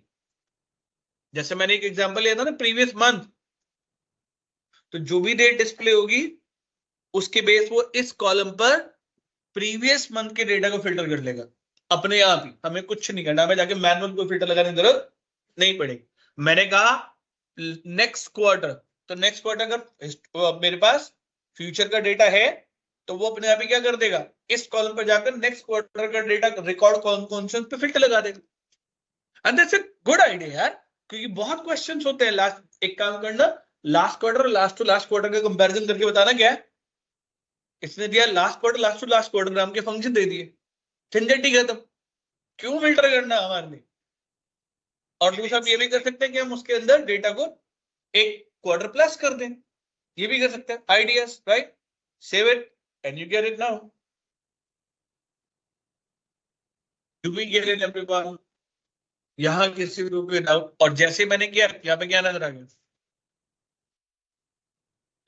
जैसे मैंने एक एग्जांपल लिया था ना, प्रीवियस मंथ, तो जो भी डेट डिस्प्ले होगी उसके बेस वो इस कॉलम पर प्रीवियस मंथ के डेटा को फिल्टर कर लेगा अपने आप ही। हमें कुछ नहीं करना, हमें जाके मैनुअल को फिल्टर लगाने की जरूरत नहीं पड़ेगी। मैंने कहा नेक्स्ट क्वार्टर, तो नेक्स्ट क्वार्टर का मेरे पास फ्यूचर का डेटा है तो वो अपने आप ही क्या कर देगा, इस कॉलम पर जाकर नेक्स्ट क्वार्टर का डेटा रिकॉर्ड कौन से पे फिल्टर लगा देगा। And that's a good idea यार, क्योंकि बहुत क्वेश्चंस होते हैं। लास्ट एक काम करना, last quarter last to last quarter का कंपैरिजन करके बताना क्या है। इसने दिया last quarter last to last quarter, नाम के फंक्शन दे दिए, झंझट ही खत्म। क्यों फिल्टर करना हमारे लिए। और दूसरा हम ये भी कर सकते हैं कि हम उसके अंदर डेटा को एक क्वार्टर प्लस कर दें, ये भी कर सकते हैं। Ideas, right? Save it and you get it now. Do we get it everyone? यहां किसी को कोई डाउट? और जैसे मैंने किया यहाँ पे क्या नजर आ गया,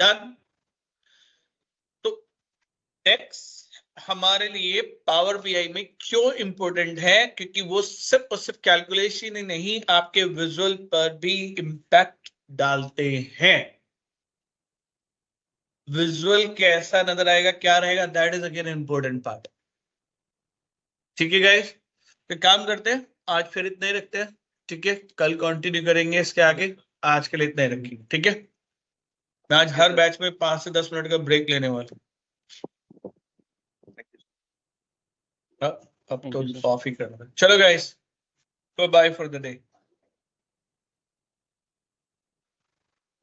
डन। तो टेक्स्ट हमारे लिए पावर बीआई में क्यों इंपॉर्टेंट है, क्योंकि वो सिर्फ और सिर्फ कैलकुलेशन ही नहीं, आपके विजुअल पर भी इंपैक्ट डालते हैं। विजुअल कैसा नजर आएगा, क्या रहेगा, that is again important part. ठीक है गाइस, तो काम करते हैं, आज फिर इतना ही रखते हैं, ठीक है? कल कंटिन्यू करेंगे इसके आगे, आज के लिए इतना ही रखिए, ठीक है? मैं आज हर बैच में 5 से 10 मिनट का ब्रेक लेने वाला हूँ। अब तो ऑफ ही करना। चलो guys, bye for the day.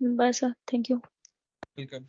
Bye sir, thank you. Welcome.